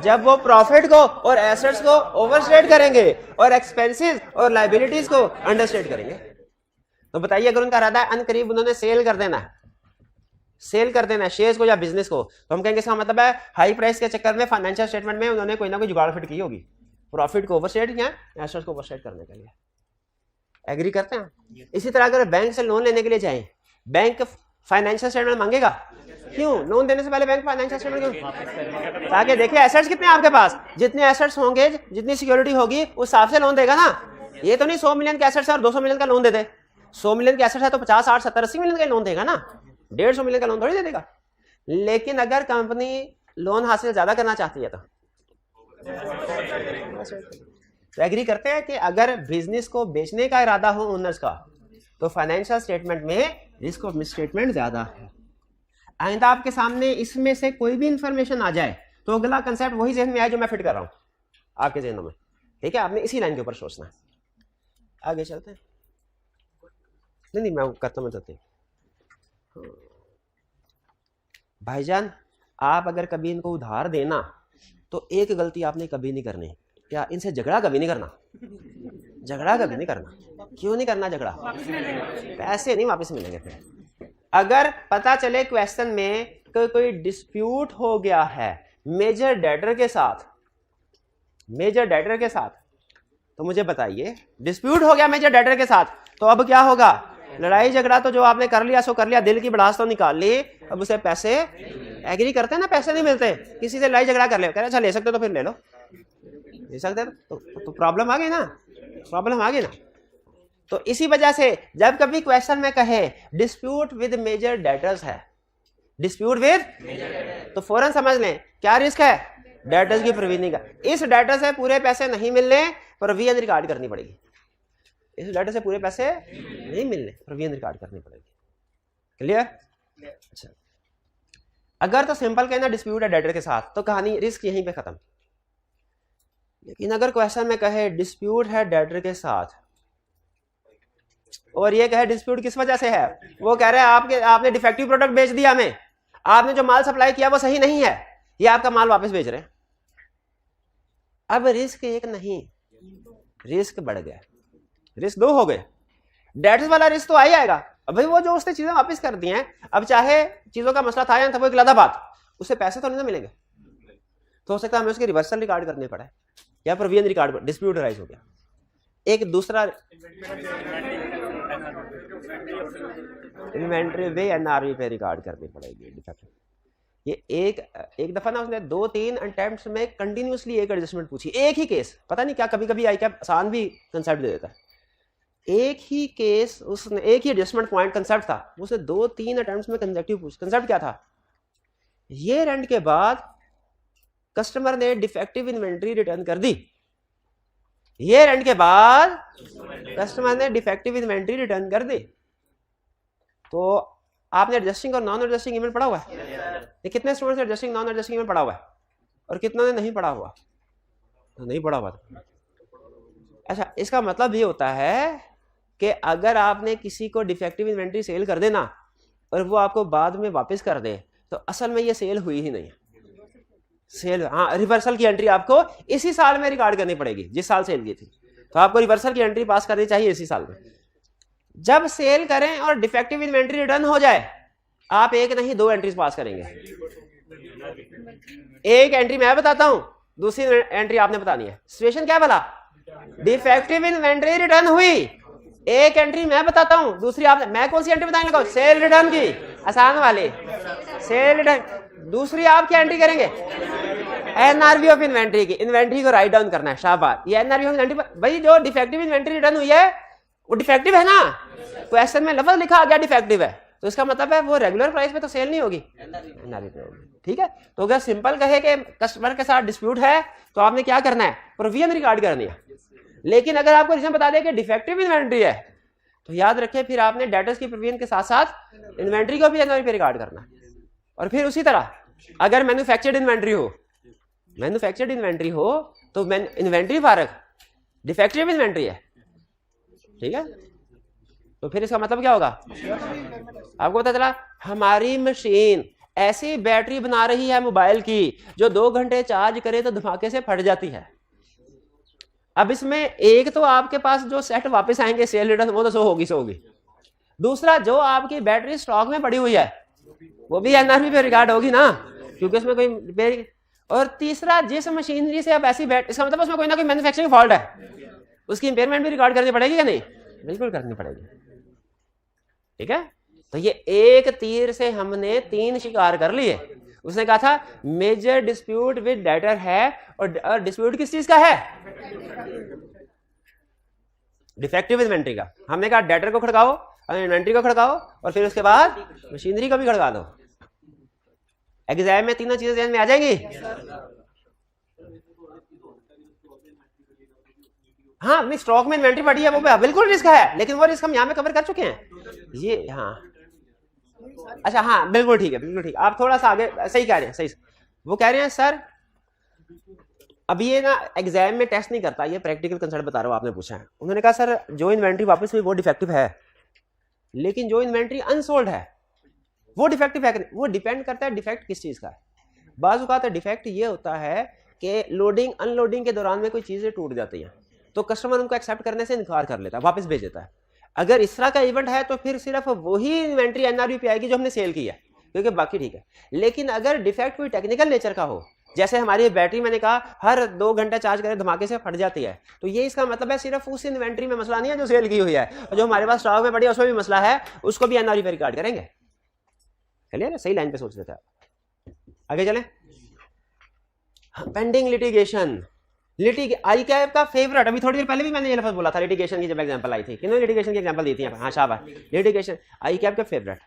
जब वो प्रॉफिट को और एसेट्स को ओवरस्टेट करेंगे और एक्सपेंसेस और लायबिलिटीज को अंडरस्टेट करेंगे। तो बताइए अगर उनका इरादा है अनकरीब उन्होंने सेल कर देना है शेयर्स को या बिजनेस को, तो हम कहेंगे इसका मतलब है हाई प्राइस के चक्कर में फाइनेंशियल स्टेटमेंट में उन्होंने कोई ना कोई जुगाड़ फिट की होगी प्रॉफिट को ओवरस्टेट या एसेट्स को ओवरस्टेट करने के लिए। एग्री करते हैं? इसी तरह अगर बैंक से लोन लेने के लिए जाएं, बैंक फाइनेंशियल स्टेटमेंट मांगेगा। क्यों? लोन देने से पहले बैंक फाइनेंशियल स्टेटमेंट क्यों? ताकि देखिए एसेट्स कितने हैं आपके पास, जितने एसेट्स होंगे, जितनी सिक्योरिटी होगी उस हिसाब से लोन देगा ना। ये तो नहीं 100 मिलियन के एसेट्स है और 200 मिलियन का लोन दे दे। 100 मिलियन के एसेट्स है तो 50, 60, 70, 80 मिलियन का लोन देगा ना, 150 मिलियन का लोन थोड़ी दे देगा। लेकिन अगर कंपनी लोन हासिल ज्यादा करना चाहती है तो एग्री करते हैं कि अगर बिजनेस को बेचने का इरादा हो ओनर्स का तो फाइनेंशियल स्टेटमेंट में रिस्क ऑफ मिसस्टेटमेंट ज्यादा है। आइंदा आपके सामने इसमें से कोई भी इंफॉर्मेशन आ जाए तो अगला कंसेप्ट वही जहन में आए जो मैं फिट कर रहा हूं आपके जहनों में, ठीक है। आपने इसी लाइन के ऊपर सोचना है। आगे चलते हैं। नहीं मैं करता मैं चलते भाईजान, आप अगर कभी इनको उधार देना तो एक गलती आपने कभी नहीं करनी, क्या इनसे झगड़ा कभी नहीं करना। झगड़ा कभी नहीं करना। क्यों नहीं करना झगड़ा? पैसे नहीं वापस मिलेंगे फिर। अगर पता चले क्वेश्चन में कोई डिस्प्यूट हो गया है मेजर डेटर के साथ, तो मुझे बताइए डिस्प्यूट हो गया मेजर डेटर के साथ, तो अब क्या होगा? लड़ाई झगड़ा तो जो आपने कर लिया सो कर लिया, दिल की भड़ास तो निकाल ली, अब उसे पैसे एग्री करते हैं ना, पैसे नहीं मिलते, किसी से लड़ाई झगड़ा कर ले, कह रहे अच्छा ले सकते हो तो फिर ले लो, ले सकते तो प्रॉब्लम आ गई ना, प्रॉब्लम आ गई ना। तो इसी वजह से जब कभी क्वेश्चन में कहे डिस्प्यूट विद मेजर डेटर्स है, डिस्प्यूट विद, तो फौरन समझ लें क्या रिस्क है, डेटर्स की प्रोविजनिंग का। इस डेटर से पूरे पैसे नहीं मिलने, प्रोविजन रिकॉर्ड करनी पड़ेगी। इस डेटर से पूरे पैसे नहीं मिलने, प्रोविजन रिकॉर्ड करनी पड़ेगी। क्लियर? अच्छा, अगर तो सिंपल कहना डिस्प्यूट है डेटर के साथ तो कहानी रिस्क यहीं पे खत्म। लेकिन अगर क्वेश्चन में कहे डिस्प्यूट है डेटर के साथ और ये कहे डिस्प्यूट किस वजह से है, वो कह रहे हैं आपने डिफेक्टिव प्रोडक्ट बेच दिया हमें, आपने जो माल सप्लाई किया वो सही नहीं है, ये आपका माल वापस बेच रहे हैं। अब रिस्क एक नहीं, रिस्क बढ़ गया, रिस्क दो हो गए। डेटर्स वाला रिस्क तो आ ही आएगा, अब भाई वो जो उसने चीजें वापस कर दी हैं, अब चाहे चीजों का मसला था या था वो एक अलग बात, उससे पैसे तो नहीं ना मिलेंगे, तो हो सकता है हमें उसके रिवर्सल रिकॉर्ड करने पड़े या प्रोविजन रिकॉर्ड, डिस्प्यूट राइज हो गया। एक दूसरा इन्वेंट्री वे एनआरवी पे रिकॉर्ड करनी पड़ेगी डिफेक्ट। ये एक दफा ना उसने 2-3 अटेम्प्ट्स में कंटिन्यूसली एक एडजस्टमेंट पूछी, एक ही केस, पता नहीं क्या कभी कभी आई क्या आसान भी कंसेप्ट दे देता है, एक ही केस उसने, एक ही एडजस्टमेंट पॉइंट कंसेप्ट था, उसने 2-3 अटेम्प्ट्स में कंसेप्टिव पूछ। कंसेप्ट क्या था, ये एंड के बाद कस्टमर ने डिफेक्टिव इन्वेंट्री रिटर्न कर दी, ये एंड के बाद कस्टमर ने डिफेक्टिव इन्वेंट्री रिटर्न कर दी, तो आपने एडजस्टिंग और नॉन एडजस्टिंग ईमेल पढ़ा हुआ है? ये कितने students adjusting non adjusting email पढ़ा हुआ है और कितना ने नहीं पढ़ा हुआ? तो नहीं पढ़ा हुआ। अच्छा, इसका मतलब ये होता है कि अगर आपने किसी को डिफेक्टिव इन्वेंट्री सेल कर देना और वो आपको बाद में वापस कर दे तो असल में ये सेल हुई ही नहीं है, सेल, हाँ, रिवर्सल की एंट्री आपको इसी साल में रिकॉर्ड करनी पड़ेगी जिस साल सेल की थी, तो आपको रिवर्सल की एंट्री पास करनी चाहिए इसी साल में। जब सेल करें और डिफेक्टिव इन्वेंट्री रिटर्न हो जाए, आप एक नहीं 2 एंट्रीज पास करेंगे। एक एंट्री मैं बताता हूं, दूसरी एंट्री आपने बतानी है। सिचुएशन क्या बोला, डिफेक्टिव इन्वेंट्री रिटर्न हुई, एक एंट्री मैं बताता हूं, दूसरी आपने, मैं कौन सी एंट्री बताने लगा, सेल रिटर्न की, आसान वाली सेल रिटर्न। दूसरी आप क्या एंट्री करेंगे, एनआरवी ऑफ इन्वेंट्री की, इन्वेंट्री को राइट डाउन करना है, शाबाश। ये एनआरवी ऑफ इन्वेंट्री, भाई जो डिफेक्टिव इन्वेंट्री रिटर्न हुई है वो डिफेक्टिव है ना, क्वेश्चन में लफ्ज लिखा आ गया डिफेक्टिव है, तो इसका मतलब है वो रेगुलर प्राइस पे तो सेल नहीं होगी, एनआरवी पे होगी। ठीक है, तो अगर सिंपल कहे कि कस्टमर के साथ डिस्प्यूट है तो आपने क्या करना है, प्रोविजन रिकॉर्ड करनी है। लेकिन अगर आपको रीजन बता दें कि डिफेक्टिव इन्वेंट्री है तो याद रखें फिर आपने डेटर्स की प्रोविजन के साथ साथ इन्वेंट्री को भी एनआरवी पे रिकॉर्ड करना है। और फिर उसी तरह अगर मैन्युफैक्चर्ड इन्वेंट्री हो, मैन्युफैक्चर्ड इन्वेंट्री हो तो इन्वेंट्री फारक डिफेक्टिव इन्वेंट्री है, ठीक है, तो फिर इसका मतलब क्या होगा, आपको पता चला हमारी मशीन ऐसी बैटरी बना रही है मोबाइल की जो 2 घंटे चार्ज करे तो धमाके से फट जाती है। अब इसमें एक तो आपके पास जो सेट वापस आएंगे सेल रिटर्न वो तो सो होगी, दूसरा जो आपकी बैटरी स्टॉक में पड़ी हुई है वो भी एनआरवी पे रिकॉर्ड होगी ना, क्योंकि उसमें कोई, और तीसरा जिस मशीनरी से अब ऐसी बैटरी, इसका मतलब उसमें कोई ना कोई मैन्युफैक्चरिंग फॉल्ट है, उसकी इंपेयरमेंट भी रिकॉर्ड करनी पड़ेगी या नहीं, बिल्कुल करनी पड़ेगी। ठीक है, तो ये एक तीर से हमने 3 शिकार कर लिए। उसने कहा था मेजर डिस्प्यूट विद डेटर है, और डिस्प्यूट किस चीज का है, डिफेक्टिव इन्वेंट्री का। हमने कहा डेटर को खड़काओ, इन्वेंट्री को खड़काओ और फिर उसके बाद मशीनरी को भी खड़का दो। एग्जाम में तीनों चीजें ध्यान में आ जाएंगी। हाँ, नहीं स्टॉक में इन्वेंट्री पड़ी है वो बिल्कुल रिस्क है, लेकिन वो रिस्क हम यहाँ पे कवर कर चुके हैं ये। हाँ अच्छा, हाँ बिल्कुल ठीक है, बिल्कुल ठीक, आप थोड़ा सा आगे सही कह रहे हैं, सही। वो कह रहे हैं सर अब ये ना एग्जाम में टेस्ट नहीं करता, ये प्रैक्टिकल कंसर्न बता रहा हूँ, आपने पूछा है। उन्होंने कहा सर जो इन्वेंट्री वापस हुई वो डिफेक्टिव है, लेकिन जो इन्वेंट्री अनसोल्ड है वो डिफेक्टिव है। वो डिपेंड करता है डिफेक्ट किस चीज का है। बाज़ औक़ात डिफेक्ट ये होता है कि लोडिंग अनलोडिंग के दौरान में कोई चीजें टूट जाती हैं तो कस्टमर उनको एक्सेप्ट करने से इनकार कर लेता है, वापस भेज देता है। अगर इस तरह का इवेंट है तो फिर सिर्फ वही इन्वेंट्री एनआरवी पे आएगी जो हमने सेल की है, क्योंकि बाकी ठीक है। लेकिन अगर डिफेक्ट कोई टेक्निकल नेचर का हो जैसे हमारी बैटरी मैंने कहा हर 2 घंटे चार्ज करें धमाके से फट जाती है, तो ये इसका मतलब है सिर्फ उस इन्वेंट्री में मसला नहीं है जो सेल की हुई है, जो हमारे पास स्टॉक में पड़ी है उसमें भी मसला है, उसको भी एनआरवी पे रिकॉर्ड करेंगे। चलिए ना, सही लाइन पे सोच लेते हैं। आगे चलें। पेंडिंग लिटिगेशन, आई कैप का फेवरेट, अभी थोड़ी देर पहले भी मैंने ये लफ्ज़ बोला था लिटिगेशन की जब एग्जांपल आई थी, किन्होंने लिटिगेशन की एग्जांपल दी थी? हाँ शाबाश, लिटिगेशन आई कैप का फेवरेट।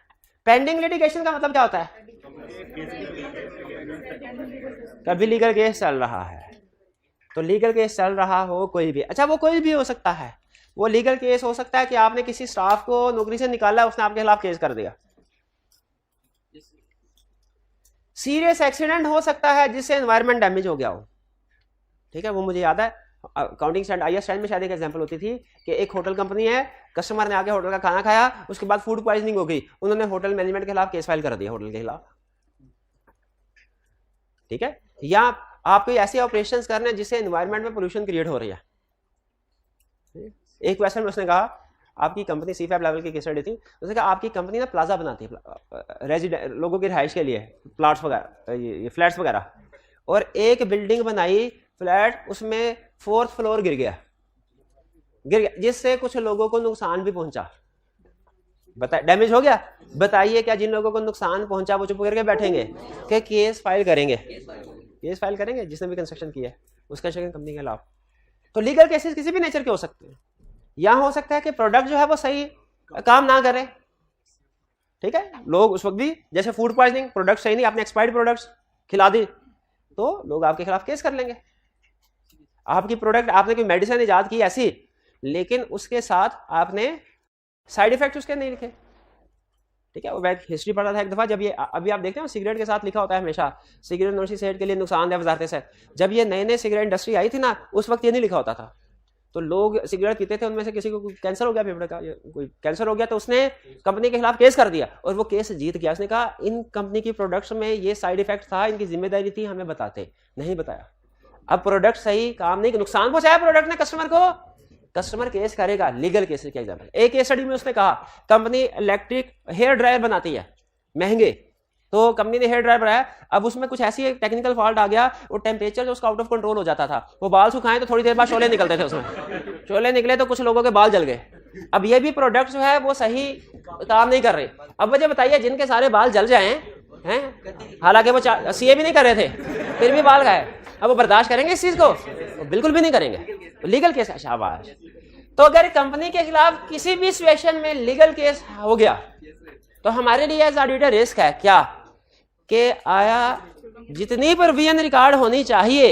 पेंडिंग लिटिगेशन का मतलब क्या होता है? कभी लीगल केस चल रहा है, तो लीगल केस चल रहा हो कोई भी, अच्छा वो कोई भी हो सकता है, वो लीगल केस हो सकता है कि आपने किसी स्टाफ को नौकरी से निकाला, उसने आपके खिलाफ केस कर दिया। सीरियस एक्सीडेंट हो सकता है जिससे एनवायरमेंट डैमेज हो गया हो, ठीक है, वो मुझे याद है अकाउंटिंग स्टैंड आईएएस स्टैंड में शायद एक एग्जांपल होती थी कि एक होटल कंपनी है, कस्टमर ने आके होटल का खाना खाया, उसके बाद फूड पॉइजनिंग हो गई, उन्होंने होटल मैनेजमेंट के खिलाफ केस फाइल कर दिया होटल के खिलाफ, ठीक है। या आप कोई ऐसे ऑपरेशंस कर रहे हैं जिससे एनवायरमेंट में पोल्यूशन क्रिएट हो रही है। एक क्वेश्चन में उसने कहा आपकी कंपनी सीफैब लेवल की केस स्टडी थी, उसने कहा आपकी कंपनी ना प्लाजा बनाती है रेजिडेंट लोगों की रिहाइश के लिए, प्लाट्स वगैरह, ये फ्लैट्स वगैरह, और एक बिल्डिंग बनाई फ्लैट, उसमें 4th फ्लोर गिर गया जिससे कुछ लोगों को नुकसान भी पहुंचा, डैमेज हो गया। बताइए क्या जिन लोगों को नुकसान पहुंचा वो चुप करके बैठेंगे कि केस फाइल करेंगे? केस फाइल करेंगे जिसने भी कंस्ट्रक्शन किया है उस कंस्ट्रक्शन कंपनी के खिलाफ। तो लीगल केसेस किसी भी नेचर के हो सकते हैं। यहां हो सकता है कि प्रोडक्ट जो है वो सही काम ना करे, ठीक है, लोग उस वक्त भी, जैसे फूड पॉइजनिंग, प्रोडक्ट सही नहीं, आपने एक्सपायर्ड प्रोडक्ट्स खिला दी तो लोग आपके खिलाफ केस कर लेंगे। आपकी प्रोडक्ट, आपने कोई मेडिसिन इजाद की ऐसी, लेकिन उसके साथ आपने साइड इफेक्ट उसके नहीं लिखे, ठीक है। मैं हिस्ट्री पढ़ा था एक दफा, जब ये अभी आप देखते हैं सिगरेट के साथ लिखा होता है हमेशा सिगरेट नोशी सेहत के लिए नुकसानदेह वजारत से, जब ये नए नए सिगरेट इंडस्ट्री आई थी ना उस वक्त ये नहीं लिखा होता था, तो लोग सिगरेट पीते थे, उनमें से किसी को कैंसर हो गया, फेफड़े का कोई कैंसर हो गया, तो उसने कंपनी के खिलाफ केस कर दिया और वो केस जीत गया। उसने कहा इन कंपनी की प्रोडक्ट्स में ये साइड इफेक्ट था, इनकी जिम्मेदारी थी हमें बताते, नहीं बताया। अब प्रोडक्ट सही काम नहीं, नुकसान पहुंचाया प्रोडक्ट ने कस्टमर को, कस्टमर केस करेगा। लीगल केस के एग्जाम्पल, एक केस स्टडी में उसने कहा कंपनी इलेक्ट्रिक हेयर ड्रायर बनाती है महंगे, तो कंपनी ने हेयर ड्रायर बनाया, अब उसमें कुछ ऐसी टेक्निकल फॉल्ट आ गया, वो टेम्परेचर जो उसका आउट ऑफ कंट्रोल हो जाता था, वो बाल सुखाएं तो थोड़ी देर बाद शोले निकलते थे, उसमें शोले निकले तो कुछ लोगों के बाल जल गए। अब ये भी प्रोडक्ट जो है वो सही काम नहीं कर रहे। अब मुझे बताइए जिनके सारे बाल जल जाए हैं, हालांकि वो सीए भी नहीं कर रहे थे फिर भी बाल गए, अब वो बर्दाश्त करेंगे इस चीज को? वो बिल्कुल भी नहीं करेंगे। तो लीगल केस है, शाबाश। तो अगर कंपनी के खिलाफ किसी भी सिचुएशन में लीगल केस हो गया तो हमारे लिए एज ऑडिटर रिस्क है क्या कि आया जितनी प्रोविजन रिकॉर्ड होनी चाहिए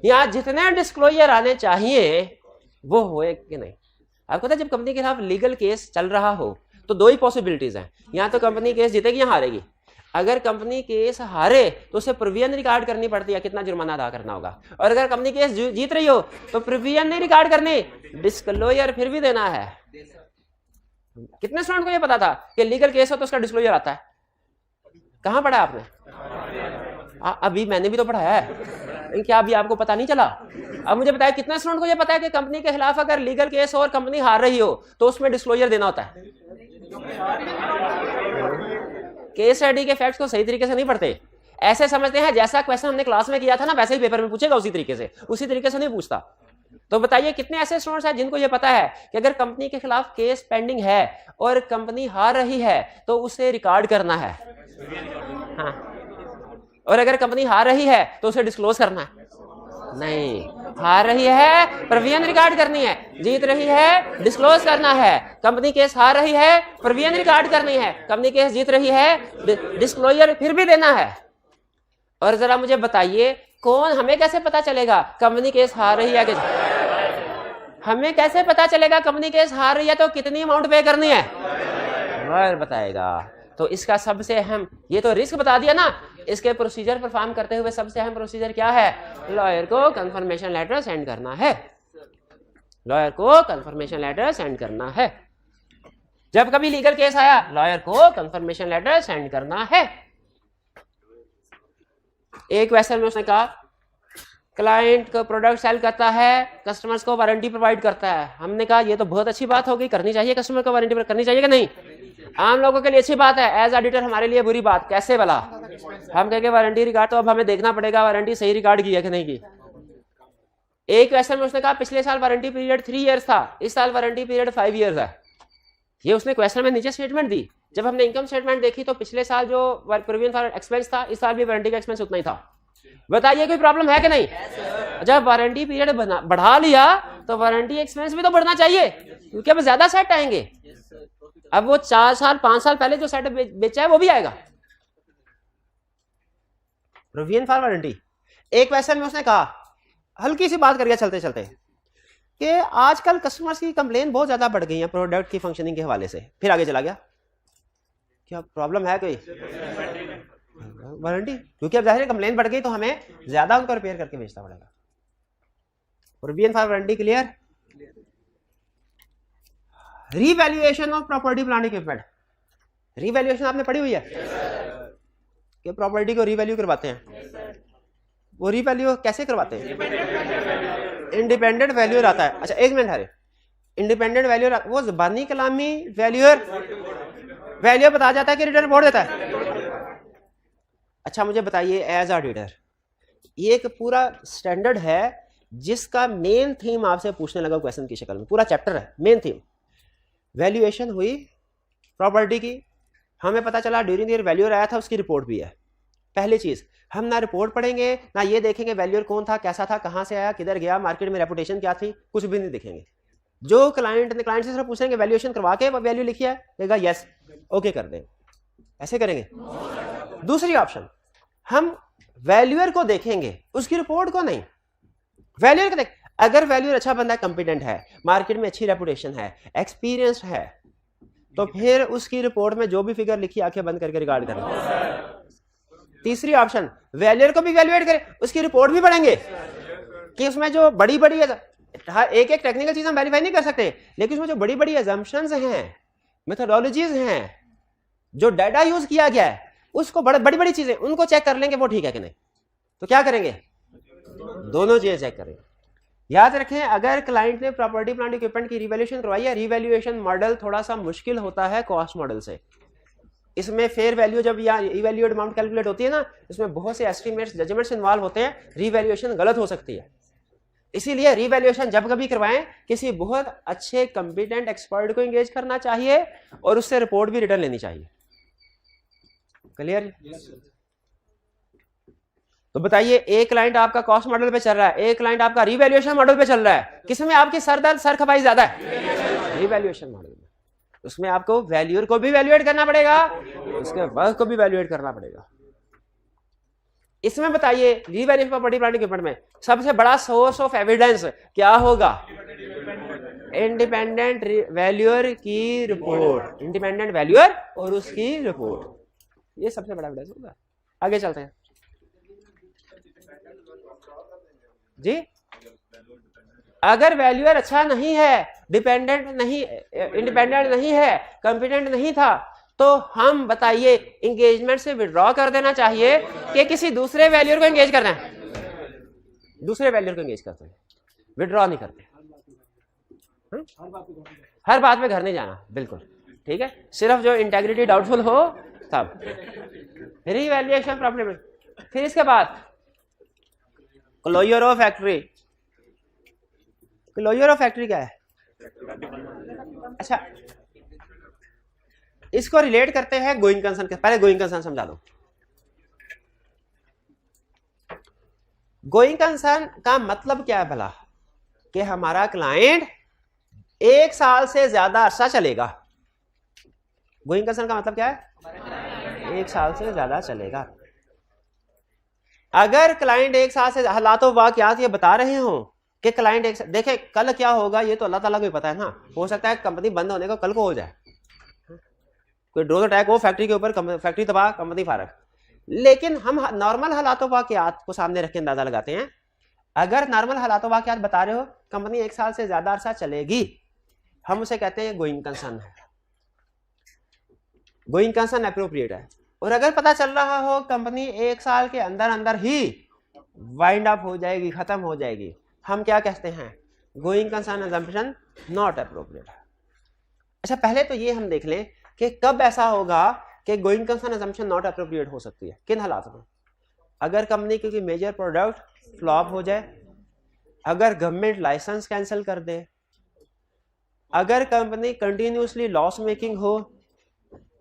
या जितने डिस्क्लोजर आने चाहिए वो होए कि नहीं। आपको पता है जब कंपनी के खिलाफ लीगल केस चल रहा हो तो दो ही पॉसिबिलिटीज हैं, या तो कंपनी केस जीतेगी या हारेगी। अगर कंपनी केस हारे तो उसे प्रोविजन रिकॉर्ड करनी पड़ती है, कितना जुर्माना अदा करना होगा, और अगर कंपनी केस जीत रही हो तो प्रोविजन नहीं रिकॉर्ड करनी, डिस्क्लोजर फिर भी देना है। कितने स्टूडेंट को ये पता था कि लीगल केस हो तो उसका डिस्क्लोजर आता है? कहाँ पढ़ा आपने? अभी मैंने भी तो पढ़ाया है, क्या अभी आपको पता नहीं चला? अब मुझे बताया कितना स्टूडेंट को ये पता है कि कंपनी के खिलाफ अगर लीगल केस हो और कंपनी हार रही हो तो उसमें डिस्क्लोजर देना होता है। केस स्टडी के फैक्ट्स को सही तरीके से नहीं पढ़ते, ऐसे समझते हैं जैसा क्वेश्चन हमने क्लास में किया था ना वैसे ही पेपर में पूछेगा, उसी तरीके से नहीं पूछता। तो बताइए कितने ऐसे स्टूडेंट्स हैं जिनको ये पता है कि अगर कंपनी के खिलाफ केस पेंडिंग है और कंपनी हार रही है तो उसे रिकॉर्ड करना है, हाँ, और अगर कंपनी हार रही है तो उसे डिस्क्लोज करना है नहीं। हार रही है प्रोविजन रिकॉर्ड करनी है, जीत रही है डिस्क्लोज करना है। कंपनी केस हार रही है प्रोविजन रिकॉर्ड करनी है, कंपनी केस जीत रही है डिस्क्लोजर फिर भी देना है। और जरा मुझे बताइए कौन, हमें कैसे पता चलेगा कंपनी केस हार रही है? हमें कैसे पता चलेगा कंपनी केस हार रही है तो कितनी अमाउंट पे करनी है? लॉयर बताएगा। तो इसका सबसे अहम, ये तो रिस्क बता दिया ना, इसके प्रोसीजर परफॉर्म करते हुए सबसे अहम प्रोसीजर क्या है? लॉयर को कंफर्मेशन लेटर सेंड करना है, लॉयर को कंफर्मेशन लेटर सेंड करना है। जब कभी लीगल केस आया लॉयर को कंफर्मेशन लेटर सेंड करना है। एक क्वेश्चन में उसने कहा क्लाइंट को प्रोडक्ट सेल करता है, कस्टमर्स को वारंटी प्रोवाइड करता है। हमने कहा ये तो बहुत अच्छी बात होगी, करनी चाहिए, कस्टमर को वारंटी करनी चाहिए कि नहीं? आम लोगों के लिए अच्छी बात है, एज ऑडिटर हमारे लिए बुरी बात। कैसे भला? हम कहेंगे वारंटी रिकॉर्ड, तो अब हमें देखना पड़ेगा वारंटी सही रिकॉर्ड की है कि नहीं की। एक क्वेश्चन में उसने कहा पिछले साल वारंटी पीरियड 3 इयर्स था, इस साल वारंटी पीरियड 5 इयर्स है। ये उसने क्वेश्चन में नीचे स्टेटमेंट दी। जब हमने इनकम स्टेटमेंट देखी तो पिछले साल जो प्रोविजन फॉर एक्सपेंस था, इस साल भी वारंटी का एक्सपेंस उतना ही था। बताइए कोई प्रॉब्लम है कि नहीं? जब वारंटी पीरियड बढ़ा लिया तो वारंटी एक्सपेंस भी तो बढ़ना चाहिए, क्योंकि अब ज्यादा सेट आएंगे। अब वो 4 साल 5 साल पहले जो सेट बेचा है वो भी आएगा। Provision for warranty. एक क्वेश्चन में उसने कहा, हल्की सी बात करके चलते चलते, कि आजकल कस्टमर्स की कंप्लेन बहुत ज्यादा बढ़ गई है प्रोडक्ट की फंक्शनिंग के हवाले से। फिर आगे चला गया, क्या प्रॉब्लम है कोई वारंटी, क्योंकि अब जाहिर कंप्लेन बढ़ गई तो हमें ज्यादा उनको रिपेयर करके बेचना पड़ेगा। Provision for warranty clear. Revaluation of property plant equipment. Revaluation आपने पढ़ी हुई है कि प्रॉपर्टी को रीवैल्यू करवाते हैं। वो रीवैल्यू कैसे करवाते हैं? इंडिपेंडेंट वैल्यूअर आता है। अच्छा एक मिनट, हरे इंडिपेंडेंट वैल्यूअर, वो ज़बानी कलामी वैल्यूअर बता जाता है कि रिटर्न रिपोर्ट देता है। अच्छा मुझे बताइए एज ऑडिटर, ये एक पूरा स्टैंडर्ड है जिसका मेन थीम आपसे पूछने लगा क्वेश्चन की शक्ल में, पूरा चैप्टर है मेन थीम। वैल्यूएशन हुई प्रॉपर्टी की, हमें पता चला ड्यूरिंग द ईयर वैल्यूअर आया था, उसकी रिपोर्ट भी है। पहली चीज, हम ना रिपोर्ट पढ़ेंगे ना ये देखेंगे वैल्यूअर कौन था, कैसा था, कहां से आया, किधर गया, मार्केट में रेपुटेशन क्या थी, कुछ भी नहीं देखेंगे। जो क्लाइंट से सिर्फ पूछेंगे वैल्यूएशन करवा के वैल्यू लिखी है, कहेगा यस ओके कर दे, ऐसे करेंगे। दूसरी ऑप्शन, हम वैल्यूअर को देखेंगे उसकी रिपोर्ट को नहीं। वैल्यूअर को देख, अगर वैल्यूअर अच्छा बंदा है, कंपिटेंट है, मार्केट में अच्छी रेपुटेशन है, एक्सपीरियंस्ड है, तो फिर उसकी रिपोर्ट में जो भी फिगर लिखी आंखें बंद करके रिकॉर्ड करेंगे। तीसरी ऑप्शन, वैल्यूअर को भी वैल्यूएट करें, उसकी रिपोर्ट भी पढ़ेंगे कि उसमें जो बड़ी बड़ी एक एक टेक्निकल चीज हम वेरीफाई नहीं कर सकते, लेकिन उसमें जो बड़ी बड़ी अजम्पशंस हैं, मेथोडोलॉजीज हैं, जो डाटा यूज किया गया है, उसको बड़ी बड़ी चीजें उनको चेक कर लेंगे वो ठीक है कि नहीं। तो क्या करेंगे? दोनों चीजें चेक करेंगे। याद रखें, अगर क्लाइंट ने प्रॉपर्टी प्लांट इक्विपमेंट की रिवैल्यूएशन करवाई है, रिवैल्यूएशन मॉडल थोड़ा सा मुश्किल होता है कॉस्ट मॉडल से। इसमें फेयर वैल्यू जब या इवैल्यूएट अमाउंट कैलकुलेट होती है ना, इसमें बहुत से एस्टिमेट्स जजमेंट्स इन्वॉल्व होते हैं, रिवैल्यूएशन गलत हो सकती है। इसीलिए रिवैल्यूएशन जब कभी करवाएं, किसी बहुत अच्छे कंपिटेंट एक्सपर्ट को एंगेज करना चाहिए और उससे रिपोर्ट भी रिटर्न लेनी चाहिए। क्लियर? तो बताइए, एक क्लाइंट आपका कॉस्ट मॉडल पे चल रहा है, एक क्लाइंट आपका रिवैल्यूएशन मॉडल पे चल रहा है, किसमें आपकी सर खपाई ज्यादा है? रिवैल्यूएशन मॉडल में। उसमें आपको वैल्यूअर को भी वैल्यूएट करना पड़ेगा, उसके वर्क को भी वैल्यूएट करना पड़ेगा। इसमें बताइए रिवैल्यूएशन प्रॉपर्टी प्लांट इक्विपमेंट में सबसे बड़ा सोर्स ऑफ एविडेंस क्या होगा? इंडिपेंडेंट वैल्यूअर की रिपोर्ट, इंडिपेंडेंट वैल्यूअर और उसकी रिपोर्ट, ये सबसे बड़ा एविडेंस होगा। आगे चलते हैं जी। अगर वैल्यूअर अच्छा नहीं है, डिपेंडेंट नहीं, इंडिपेंडेंट नहीं है, कंपिटेंट नहीं था, तो हम बताइए एंगेजमेंट से विड्रॉ कर देना चाहिए कि किसी दूसरे वैल्यूअर को एंगेज करना है? दूसरे वैल्यूअर को एंगेज करते हैं, विड्रॉ नहीं करते। हर बात पे घर नहीं जाना, बिल्कुल ठीक है, सिर्फ जो इंटेग्रिटी डाउटफुल हो तब रिवैल्यूएशन प्रॉपर्टी। फिर इसके बाद closure of factory. Closure of factory क्या है? अच्छा, इसको रिलेट करते हैं गोइंग कंसर्न के। पहले गोइंग कंसर्न समझा दो। गोइंग कंसर्न का मतलब क्या है भला? कि हमारा क्लाइंट 1 साल से ज्यादा अरसा चलेगा। गोइंग कंसर्न का मतलब क्या है? 1 साल से ज्यादा चलेगा। अगर क्लाइंट 1 साल से, हालातों वाकयात ये बता रहे हो कि क्लाइंट देखे कल क्या होगा ये तो अल्लाह ताला को ही पता है ना। हो सकता है कंपनी बंद होने को कल को हो जाए, कोई ड्रोन अटैक हो फैक्ट्री के ऊपर, फैक्ट्री तबाह, कंपनी फारग। लेकिन हम नॉर्मल हालातों वाकयात को सामने रख के अंदाजा लगाते हैं। अगर नॉर्मल हालातों वाकयात बता रहे हो कंपनी 1 साल से ज्यादा अरसा चलेगी, हम उसे कहते हैं गोइंग कंसर्न है। गोइंग कंसर्न एप्रोप्रिएट है। और अगर पता चल रहा हो कंपनी 1 साल के अंदर अंदर ही वाइंड अप हो जाएगी, खत्म हो जाएगी, हम क्या कहते हैं? Going concern assumption not appropriate. अच्छा, पहले तो ये हम देख लें कि कब ऐसा होगा कि going concern assumption not appropriate हो सकती है। किन हालात में? अगर कंपनी की मेजर प्रोडक्ट फ्लॉप हो जाए, अगर गवर्नमेंट लाइसेंस कैंसिल कर दे, अगर कंपनी कंटिन्यूसली लॉस मेकिंग हो,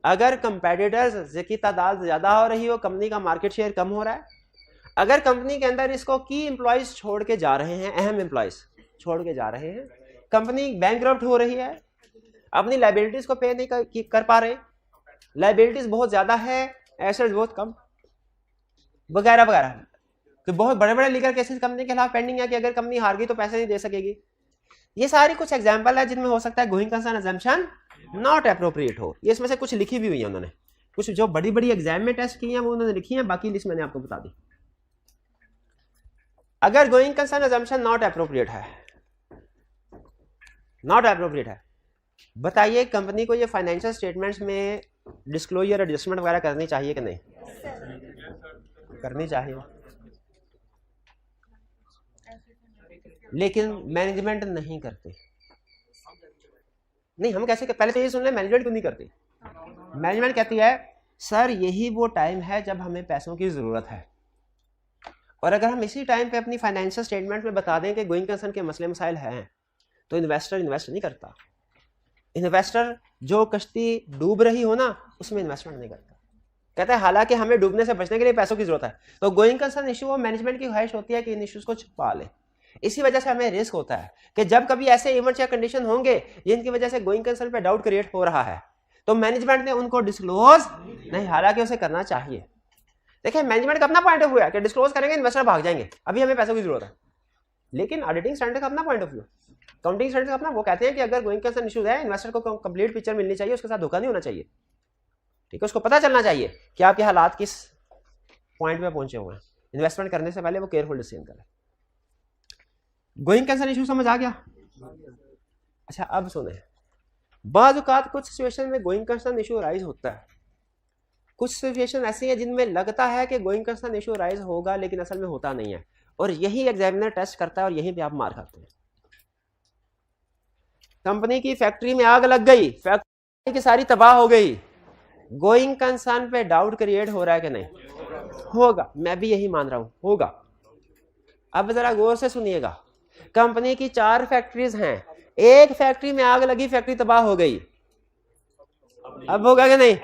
अगर कंपेटिटर्स की तादाद ज्यादा हो रही हो, कंपनी का मार्केट शेयर कम हो रहा है, अगर कंपनी के अंदर इसको की एम्प्लॉयज छोड़ के जा रहे हैं, अहम एम्प्लॉयज छोड़ के जा रहे हैं, कंपनी बैंकरप्ट हो रही है, अपनी लाइबिलिटीज को पे नहीं कर पा रहे, लाइबिलिटीज बहुत ज्यादा है, एसेट्स बहुत कम, वगैरह वगैरह। तो बहुत बड़े बड़े लीगल केसेस कंपनी के खिलाफ पेंडिंग है कि अगर कंपनी हार गई तो पैसे नहीं दे सकेगी। ये सारी कुछ एग्जांपल है जिनमें हो सकता है going concern assumption not appropriate हो। ये इसमें से कुछ लिखी भी हुई है उन्होंने, कुछ जो बड़ी बड़ी एग्जाम में टेस्ट की हैं वो उन्होंने लिखी है, बाकी लिस्ट मैंने आपको बता दी। अगर going concern assumption not appropriate है, नॉट एप्रोप्रिएट है, बताइए कंपनी को ये फाइनेंशियल स्टेटमेंट्स में डिस्क्लोजर एडजस्टमेंट वगैरह करनी चाहिए कि नहीं? करनी चाहिए, लेकिन मैनेजमेंट नहीं करती। नहीं, हम कैसे पहले तो ये सुन ले, मैनेजमेंट क्यों नहीं करती? मैनेजमेंट कहती है सर यही वो टाइम है जब हमें पैसों की जरूरत है, और अगर हम इसी टाइम पे अपनी फाइनेंशियल स्टेटमेंट में बता दें कि गोइंग कंसर्न के मसले मसाइल हैं, तो इन्वेस्टर इन्वेस्ट नहीं करता। इन्वेस्टर जो कश्ती डूब रही हो ना उसमें इन्वेस्टमेंट नहीं करता, कहता है हालांकि हमें डूबने से बचने के लिए पैसों की जरूरत है। तो गोइंग कंसर्न इशू वो मैनेजमेंट की ख्वाहिश होती है कि इन इश्यूज को छुपा ले। इसी वजह से हमें रिस्क होता है कि जब कभी ऐसे इवेंट्स या कंडीशन होंगे जिनकी वजह से गोइंग कंसर्न पे डाउट क्रिएट हो रहा है, तो मैनेजमेंट ने उनको डिस्क्लोज नहीं, हालांकि उसे करना चाहिए। देखिए मैनेजमेंट का अपना पॉइंट ऑफ व्यू है कि डिस्क्लोज करेंगे इन्वेस्टर भाग जाएंगे, अभी हमें पैसों की जरूरत है। लेकिन ऑडिटिंग स्टैंडर्ड का अपना point of view, counting standard का अपना, वो कहते हैं कि अगर गोइंग कंसर्न इश्यूज है, इन्वेस्टर को कंप्लीट पिक्चर मिलनी चाहिए, उसके साथ धोखा नहीं होना चाहिए। ठीक है, उसको पता चलना चाहिए कि आपके हालात किस पॉइंट पे पहुंचे हुए हैं। इन्वेस्टमेंट करने से पहले वो केयरफुल डिसीजन करें। गोइंग कंसर्न इशू समझ आ गया? अच्छा अब सुने, बाज़ औक़ात कुछ सिचुएशन में गोइंग कंसर्न इशू राइज होता है, कुछ सिचुएशन ऐसी है जिनमें लगता है कि गोइंग कंसर्न इशू राइज होगा लेकिन असल में होता नहीं है, और यही एग्जामिनर टेस्ट करता है और यहीं पे आप मार खाते हैं। कंपनी की फैक्ट्री में आग लग गई, फैक्ट्री की सारी तबाह हो गई, गोइंग कंसर्न पे डाउट क्रिएट हो रहा है कि नहीं? होगा, मैं भी यही मान रहा हूं, होगा। अब जरा गौर से सुनिएगा, कंपनी की 4 फैक्ट्रीज हैं, एक फैक्ट्री में आग लगी, फैक्ट्री तबाह हो गई, अब होगा कि नहीं?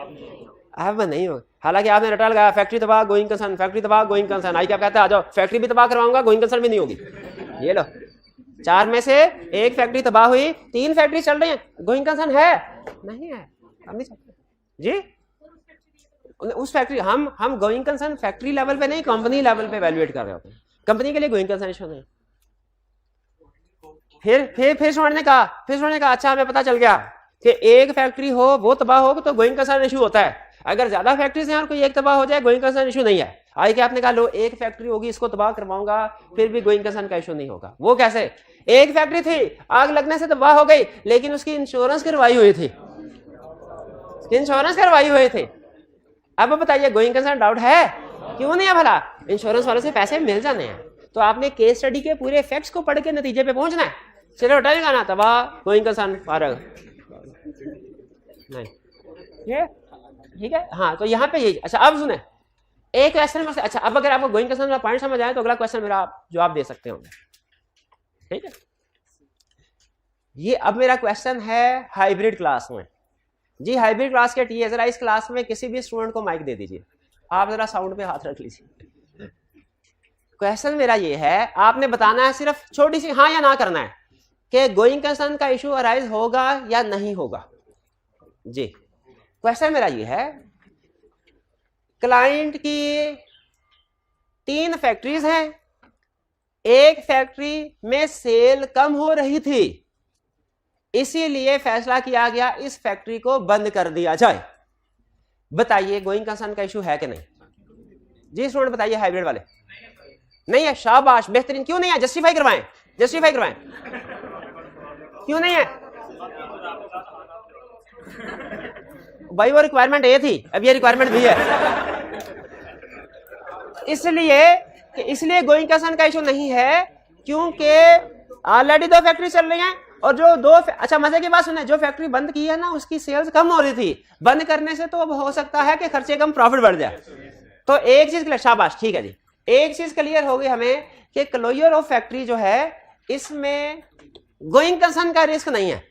अब नहीं होगा। हालांकि आपने रटा लगाया फैक्ट्री तबाह गोइंग कंसर्न, फैक्ट्री तबाह गोइंग कंसर्न, आई क्या कहता है आ जाओ फैक्ट्री भी तबाह करवाऊंगा, गोइंग कंसर्न भी नहीं होगी। ये लो, 4 में से एक फैक्ट्री तबाह हुई, 3 फैक्ट्री चल रही हैं, गोइंग कंसर्न है नहीं है? हम नहीं सकते जी उस फैक्ट्री, हम गोइंग कंसर्न फैक्ट्री लेवल पे नहीं, कंपनी लेवल पे एवेल्युएट कर रहे होते हैं। कंपनी के लिए गोइंग कंसर्न इशू नहीं। फिर स्टूडेंट ने कहा अच्छा हमें पता चल गया कि एक फैक्ट्री हो वो तबाह हो तो गोइंग कंसर्न इशू होता है, अगर ज्यादा फैक्ट्रीज हैं और कोई एक तबाह हो जाए गोइंग कंसर्न इशू नहीं है। आई कि आपने कहा लो एक फैक्ट्री होगी इसको तबाह करवाऊंगा फिर भी गोइंग कंसर्न का इशू नहीं होगा। वो कैसे? एक फैक्ट्री थी, आग लगने से तबाह हो गई, लेकिन उसकी इंश्योरेंस करवाई हुई थी, अब बताइए गोइंग कंसर्न डाउट है? क्यों नहीं है भला? इंश्योरेंस वाले से पैसे मिल जाने हैं। तो आपने केस स्टडी के पूरे फैक्ट्स को पढ़ के नतीजे पे पहुंचना है। चलो हटाएगा ना तबाह गोइंग कंसर्न फारग नहीं, ये ठीक है। हाँ तो यहाँ पे यही। अच्छा अब सुने एक क्वेश्चन में, अच्छा अब अगर आपको गोइंग कंसर्न का पॉइंट समझ आए तो अगला क्वेश्चन मेरा आप जवाब दे सकते हो, ठीक है। ये अब मेरा क्वेश्चन है हाइब्रिड क्लास में जी, हाइब्रिड क्लास के टी जरा इस क्लास में किसी भी स्टूडेंट को माइक दे दीजिए, आप जरा साउंड पे हाथ रख लीजिए। क्वेश्चन मेरा ये है, आपने बताना है सिर्फ छोटी सी हाँ या ना करना है कि गोइंग कंसर्न का इशू अराइज होगा या नहीं होगा जी। क्वेश्चन मेरा ये है, क्लाइंट की 3 फैक्ट्रीज हैं, एक फैक्ट्री में सेल कम हो रही थी, इसीलिए फैसला किया गया इस फैक्ट्री को बंद कर दिया जाए। बताइए गोइंग कंसर्न का इशू है कि नहीं जी? स्टूडेंट बताइए हाइब्रिड वाले। नहीं है, शाबाश, बेहतरीन। क्यों नहीं है? जस्टिफाई करवाएं, जस्टिफाई करवाएं। क्यों नहीं है भाई? वो रिक्वायरमेंट ये थी, अब ये रिक्वायरमेंट भी है, इसलिए गोइंग कंसर्न का इशू नहीं है क्योंकि ऑलरेडी 2 फैक्ट्री चल रही हैं, और जो अच्छा मजे की बात सुने, जो फैक्ट्री बंद की है ना उसकी सेल्स कम हो रही थी, बंद करने से तो अब हो सकता है कि खर्चे कम प्रॉफिट बढ़ जाए। तो एक चीज क्लियर, शाबाश, ठीक है जी, एक चीज क्लियर हो गई हमें कि क्लोजर ऑफ फैक्ट्री जो है इसमें गोइंग कंसर्न का रिस्क नहीं है।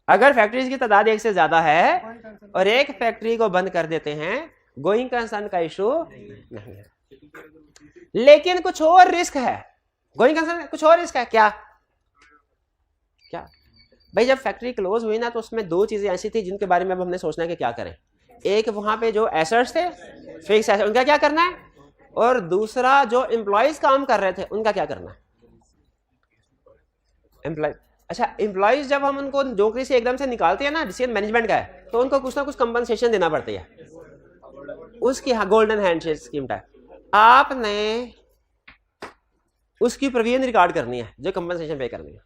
अगर फैक्ट्रीज की तादाद एक से ज्यादा है और एक फैक्ट्री को बंद कर देते हैं, गोइंग कंसर्न का इशू नहीं है। लेकिन कुछ और रिस्क है, गोइंग कंसर्न कुछ और रिस्क है। क्या क्या भाई, जब फैक्ट्री क्लोज हुई ना तो उसमें दो चीजें ऐसी थी जिनके बारे में अब हमने सोचना है कि क्या करें। एक वहां पे जो एसेट्स थे, फिक्स एसेट, उनका क्या करना है, और दूसरा जो एम्प्लॉयज काम कर रहे थे उनका क्या करना है। एम्प्लॉय, अच्छा एम्प्लॉयज जब हम उनको नौकरी से एकदम से निकालते हैं ना, डिसीजन मैनेजमेंट का है, तो उनको कुछ ना कुछ कंपनसेशन देना पड़ती है उसकी। हाँ, गोल्डन हैंडशेक स्कीम टाइप। आपने उसकी प्रोविजन रिकॉर्ड करनी है जो कंपनसेशन पे करनी है।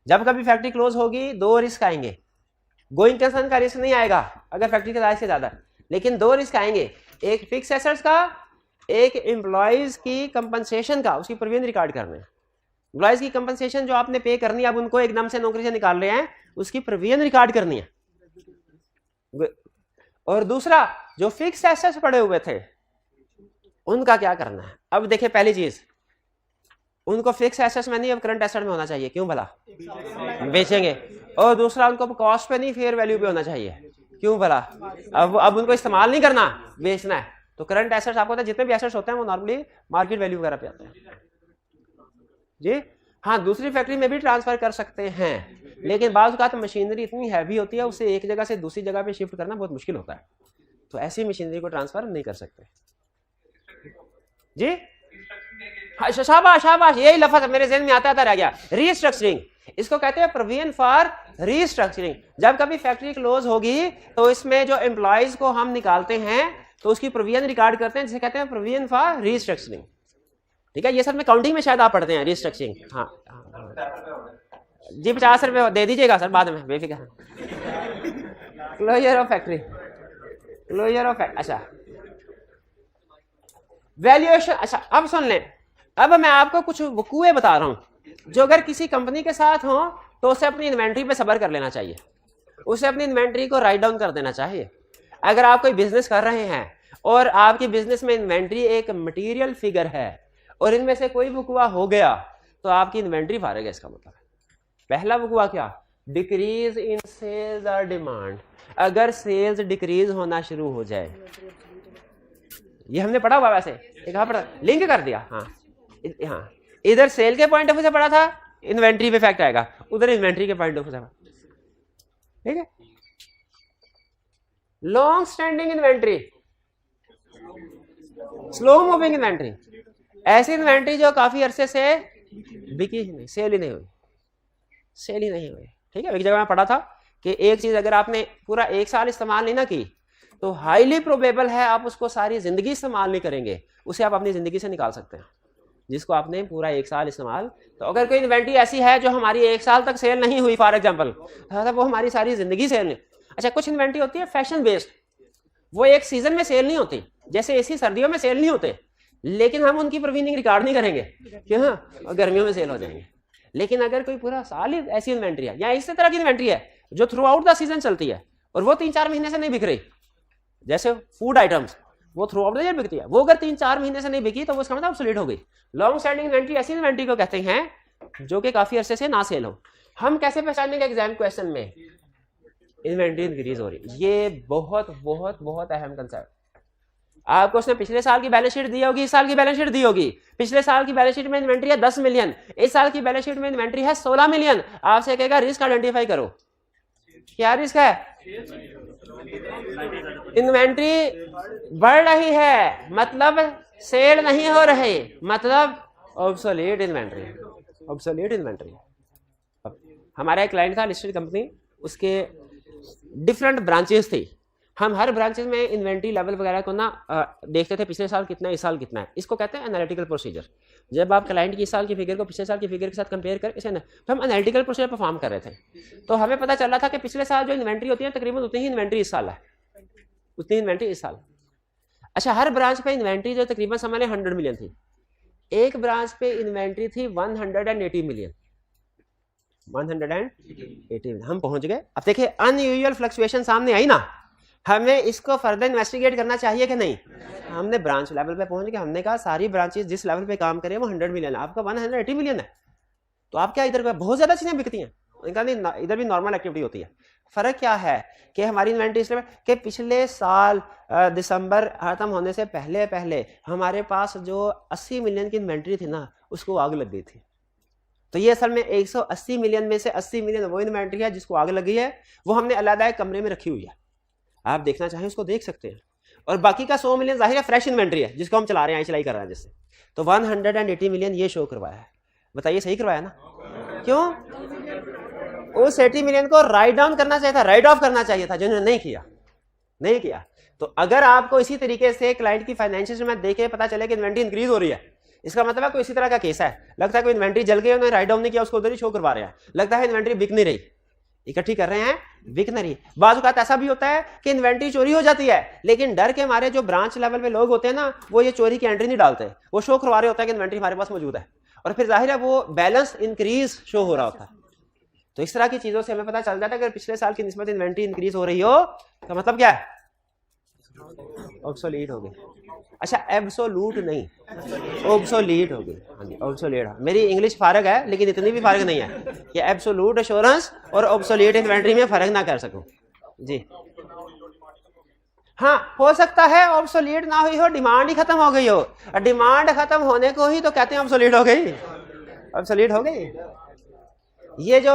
जब कभी फैक्ट्री क्लोज होगी दो रिस्क आएंगे, गोइंग कंसर्न का रिस्क नहीं आएगा अगर फैक्ट्री की तादाद से ज्यादा, लेकिन दो रिस्क आएंगे, एक फिक्स एसेट्स का, एक एम्प्लॉयज की कंपनसेशन का, उसकी प्रोविजन रिकॉर्ड करना है। एम्प्लॉयज की कंपनसेशन जो आपने पे करनी है, अब उनको एकदम से नौकरी से निकाल रहे हैं, उसकी प्रोविजन रिकॉर्ड करनी है। और दूसरा जो फिक्स एसेट्स पड़े हुए थे उनका क्या करना है। अब देखिए, पहली चीज, उनको फिक्स एसेट्स में नहीं, अब करंट एसेट में होना चाहिए। क्यों भला, बेचेंगे। और दूसरा, उनको कॉस्ट पे नहीं, फेयर वैल्यू पे होना चाहिए। क्यों भला, अब उनको इस्तेमाल नहीं करना, बेचना है। तो करंट एसेट्स आपको पता है जितने भी एसेट्स होते हैं वो नॉर्मली मार्केट वैल्यू वगैरह पे आते हैं जी। हाँ, दूसरी फैक्ट्री में भी ट्रांसफर कर सकते हैं, लेकिन बाज़ औक़ात मशीनरी इतनी हैवी होती है, उसे एक जगह से दूसरी जगह पे शिफ्ट करना बहुत मुश्किल होता है, तो ऐसी मशीनरी को ट्रांसफर नहीं कर सकते जी। हाँ, शाबाश शाबाश, यही लफ्ज़ मेरे ज़हन में आता रह गया, रीस्ट्रक्चरिंग। इसको कहते हैं प्रोविजन फॉर रीस्ट्रक्चरिंग। जब कभी फैक्ट्री क्लोज होगी तो इसमें जो एम्प्लॉयज को हम निकालते हैं तो उसकी प्रोविजन रिकॉर्ड करते हैं, जिसे कहते हैं प्रोविजन फॉर रीस्ट्रक्चरिंग। ठीक है, ये सब में काउंटिंग में शायद आप पढ़ते हैं रीस्ट्रक्चरिंग। हाँ जी, 50 रुपये दे दीजिएगा सर बाद में, बेफिक्र। Closure of factory, closure of factory. अच्छा, वैल्यूएशन। अच्छा, अब सुन लें, अब मैं आपको कुछ वकूए बता रहा हूं जो अगर किसी कंपनी के साथ हो तो उसे अपनी इन्वेंट्री पे सब्र कर लेना चाहिए, उसे अपनी इन्वेंट्री को राइट डाउन कर देना चाहिए। अगर आप कोई बिजनेस कर रहे हैं और आपकी बिजनेस में इन्वेंट्री एक मटीरियल फिगर है और इनमें से कोई वकूआ हो गया तो आपकी इन्वेंट्री फारिग है, इसका मतलब है। पहला वकूआ क्या, डिक्रीज इन सेल्स और डिमांड। अगर सेल्स डिक्रीज होना शुरू हो जाए, ये हमने पढ़ा हुआ, वैसे कहाँ पढ़ा, लिंक कर दिया। हाँ हाँ, इधर सेल के पॉइंट ऑफ व्यू से पढ़ा था, इन्वेंट्री पे इफेक्ट आएगा, उधर इन्वेंट्री के पॉइंट ऑफ व्यू से। ठीक है, long standing inventory, slow moving inventory, ऐसी इन्वेंट्री जो काफी अरसे से बिकी ही नहीं, सेल ही नहीं हुई, सेल ही नहीं हुई। ठीक है, एक जगह मैं पढ़ा था कि एक चीज अगर आपने पूरा एक साल इस्तेमाल नहीं ना की तो हाईली प्रोबेबल है आप उसको सारी जिंदगी इस्तेमाल नहीं करेंगे, उसे आप अपनी जिंदगी से निकाल सकते हैं जिसको आपने पूरा एक साल इस्तेमाल। तो अगर कोई इन्वेंट्री ऐसी है जो हमारी एक साल तक सेल नहीं हुई फॉर एग्जांपल, तो वो हमारी सारी जिंदगी सेल नहीं। अच्छा, कुछ इन्वेंट्री होती है फैशन बेस्ड, वो एक सीजन में सेल नहीं होती, जैसे एसी सर्दियों में सेल नहीं होते, लेकिन हम उनकी प्रोविजनिंग रिकॉर्ड नहीं करेंगे क्यों, हाँ गर्मियों में सेल हो जाएंगे। लेकिन अगर कोई पूरा साल ही ऐसी इन्वेंट्री है या इस तरह की इन्वेंट्री है जो थ्रू आउट द सीजन चलती है और वो 3-4 महीने से नहीं बिक रही, जैसे फूड आइटम्स वो थ्रू आउट द ईयर बिकती है, वो अगर 3-4 महीने से नहीं बिकी तो वो उसका मतलब ऑब्सोलीट हो गई। लॉन्ग स्टैंडिंग इन्वेंट्री ऐसी इन्वेंट्री को कहते हैं जो कि काफी अरसे से ना सेल हो। हम कैसे पहचानेंगे एग्जाम क्वेश्चन में इन्वेंट्री इंक्रीज हो रही, ये बहुत बहुत बहुत अहम कंसेप्ट। आपको उसने पिछले साल की बैलेंस शीट दी होगी, इस साल की बैलेंस शीट दी होगी, पिछले साल की बैलेंस शीट में इन्वेंट्री है 10 मिलियन, इस साल की बैलेंस शीट में इन्वेंट्री है 16 मिलियन। आपसे कहेगा रिस्क आइडेंटिफाई करो, क्या रिस्क है, इन्वेंट्री बढ़ रही है मतलब सेल नहीं हो रही, मतलब ऑब्सोलीट इन्वेंट्री, ऑब्सोलीट इन्वेंट्री। हमारा एक क्लाइंट था लिस्टेड कंपनी, उसके डिफरेंट ब्रांचेस थी, हम हर ब्रांचेस में इन्वेंट्री लेवल वगैरह को ना देखते थे, पिछले साल कितना है इस साल कितना है, इसको कहते हैं एनालिटिकल प्रोसीजर। जब आप क्लाइंट की इस साल की फिगर को पिछले साल की फिगर के साथ कंपेयर कर इसे ना, तो हम एनालिटिकल प्रोसीजर परफॉर्म कर रहे थे, तो हमें पता चल रहा था कि पिछले साल जो इन्वेंट्री होती है तकरीबन उतनी ही इन्वेंट्री इस साल है, उतनी इन्वेंट्री इस साल। अच्छा, हर ब्रांच पे इन्वेंट्री जो तकरीबन समझ लें 100 मिलियन थी, एक ब्रांच पे इन्वेंट्री थी 180 मिलियन, 180 हम पहुंच गए। अब देखिए अनयूजुअल फ्लक्चुएशन सामने आई ना, हमें इसको फर्दर इन्वेस्टिगेट करना चाहिए कि नहीं। हमने ब्रांच लेवल पे पहुंच गए, हमने कहा सारी ब्रांचेस जिस लेवल पे काम करें वो 100 मिलियन है, आपका 180 मिलियन है, तो आप क्या इधर बहुत ज्यादा चीजें बिकती हैं, इनका नहीं इधर भी नॉर्मल एक्टिविटी होती है। फर्क क्या है कि हमारी इन्वेंट्री इसलिए कि पिछले साल दिसंबर खत्म होने से पहले पहले हमारे पास जो 80 मिलियन की इन्वेंट्री थी ना उसको आग लग गई थी। तो ये असल में 180 मिलियन में से 80 मिलियन वो इन्वेंट्री है जिसको आग लग गई है, वो हमने अलग एक कमरे में रखी हुई है, आप देखना चाहें उसको देख सकते हैं। और बाकी का 100 मिलियन जाहिर है फ्रेश इन्वेंट्री है जिसको हम चला रहे हैं, सिलाई कर रहे हैं जिससे, तो 180 मिलियन ये शो करवाया है। बताइए सही करवाया ना? क्यों? उस 80 मिलियन को राइट डाउन करना चाहिए था, राइट ऑफ करना चाहिए था, जिन्होंने नहीं किया। तो अगर आपको इसी तरीके से क्लाइंट की फाइनेंशियल में देखे पता चले कि इन्वेंट्री इंक्रीज हो रही है, इसका मतलब है कोई इसी तरह का केस है, लगता है कोई इन्वेंट्री जल गई, उन्होंने राइट डाउन नहीं किया, उसको उधर ही शो करवा रहे हैं, लगता है इन्वेंट्री बिक नहीं रही, इकट्ठी कर रहे हैं, बिक नहीं रही। बाज़ औक़ात ऐसा भी होता है कि इन्वेंट्री चोरी हो जाती है, लेकिन डर के मारे जो ब्रांच लेवल पे लोग होते हैं ना, वो ये चोरी की एंट्री नहीं डालते, वो शो करवा रहे होता है कि इन्वेंट्री हमारे पास मौजूद है, और फिर जाहिर है वो बैलेंस इंक्रीज शो हो रहा होता है। तो इस तरह की चीजों से हमें पता चल जाता है अगर पिछले साल की निस्बत इन्वेंट्री इंक्रीज हो रही हो तो मतलब क्या है? ऑब्सोलीट हो गई। अच्छा एब्सोलूट नहीं, ऑब्सोलीट हो गई। हाँ जी ऑब्सोलीट। मेरी इंग्लिश फारग है लेकिन इतनी भी फारग नहीं है कि एब्सोलूट एश्योरेंस और ऑब्सोलीट इन्वेंट्री में फर्क ना कर सकूं जी। हाँ हो सकता है ऑब्सोलीट ना हुई हो, डिमांड ही खत्म हो गई हो, डिमांड खत्म होने को ही तो कहते हैं ऑब्सोलीट हो गई, ऑब्सोलीट हो गई। ये जो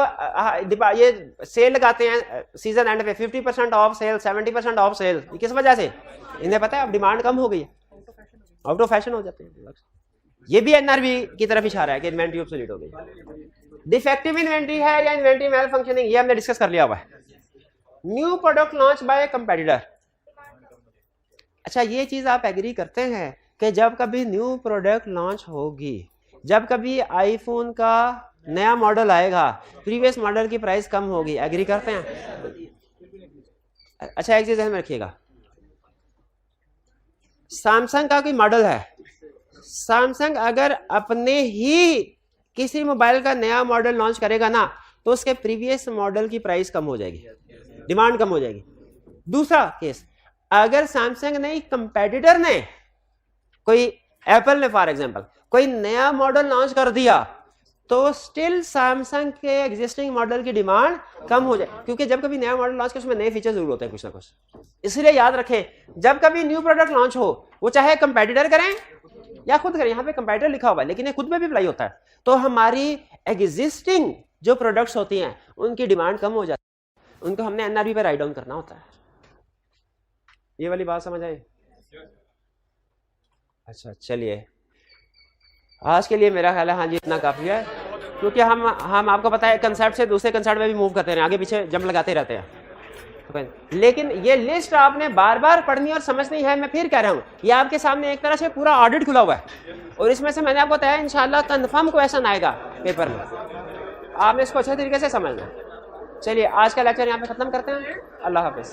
ये सेल लगाते हैं सीजन एंड पे 50% ऑफ सेल, 70% ऑफ सेल, ये किस वजह से? इन्हें पता है अब डिमांड कम हो गई है, आउट ऑफ फैशन हो जाते हैं। ये भी एनआरबी की तरफ इशारा है कि इन्वेंट्री ऑब्सोलीट हो गई। डिफेक्टिव इन्वेंट्री है या इन्वेंट्री मैल फंक्शनिंग, ये हमने डिस्कस कर लिया हुआ है। New product launch by competitor. अच्छा ये चीज आप एग्री करते हैं कि जब कभी न्यू प्रोडक्ट लॉन्च होगी, जब कभी आईफोन का नया मॉडल आएगा, प्रीवियस मॉडल की प्राइस कम होगी, एग्री करते हैं? अच्छा एक चीज ध्यान में रखिएगा, सैमसंग का कोई मॉडल है, सैमसंग अगर अपने ही किसी मोबाइल का नया मॉडल लॉन्च करेगा ना तो उसके प्रीवियस मॉडल की प्राइस कम हो जाएगी, डिमांड कम हो जाएगी। दूसरा केस, अगर सैमसंग ने कंपेटिटर ने कोई एप्पल ने फॉर एग्जांपल कोई नया मॉडल लॉन्च कर दिया तो स्टिल सैमसंग के एग्जिस्टिंग मॉडल की डिमांड कम हो जाए, क्योंकि जब कभी नया मॉडल लॉन्च करे उसमें नए फीचर जरूर होते हैं कुछ ना कुछ। इसलिए याद रखें जब कभी न्यू प्रोडक्ट लॉन्च हो, वो चाहे कंपेटिटर करें या खुद करें, यहाँ पे कंपेटिटर लिखा हुआ है लेकिन ये खुद में भी अप्लाई होता है, तो हमारी एग्जिस्टिंग जो प्रोडक्ट्स होती हैं उनकी डिमांड कम हो जाती है, उनको हमने एनआरबी पे राइट डाउन करना होता है। ये वाली बात समझ आई? अच्छा चलिए आज के लिए मेरा ख्याल है हाँ जी इतना काफ़ी है, क्योंकि हम आपको पता है कंसेप्ट से दूसरे कंसेप्ट में भी मूव करते हैं, आगे पीछे जंप लगाते रहते हैं। लेकिन ये लिस्ट आपने बार बार पढ़नी और समझनी है। मैं फिर कह रहा हूँ ये आपके सामने एक तरह से पूरा ऑडिट खुला हुआ है और इसमें से मैंने आपको बताया इंशाल्लाह कंफर्म क्वेश्चन आएगा पेपर में, आपने इसको अच्छे तरीके से समझना है। चलिए आज का लेक्चर यहाँ पे ख़त्म करते हैं। अल्लाह हाफिज़।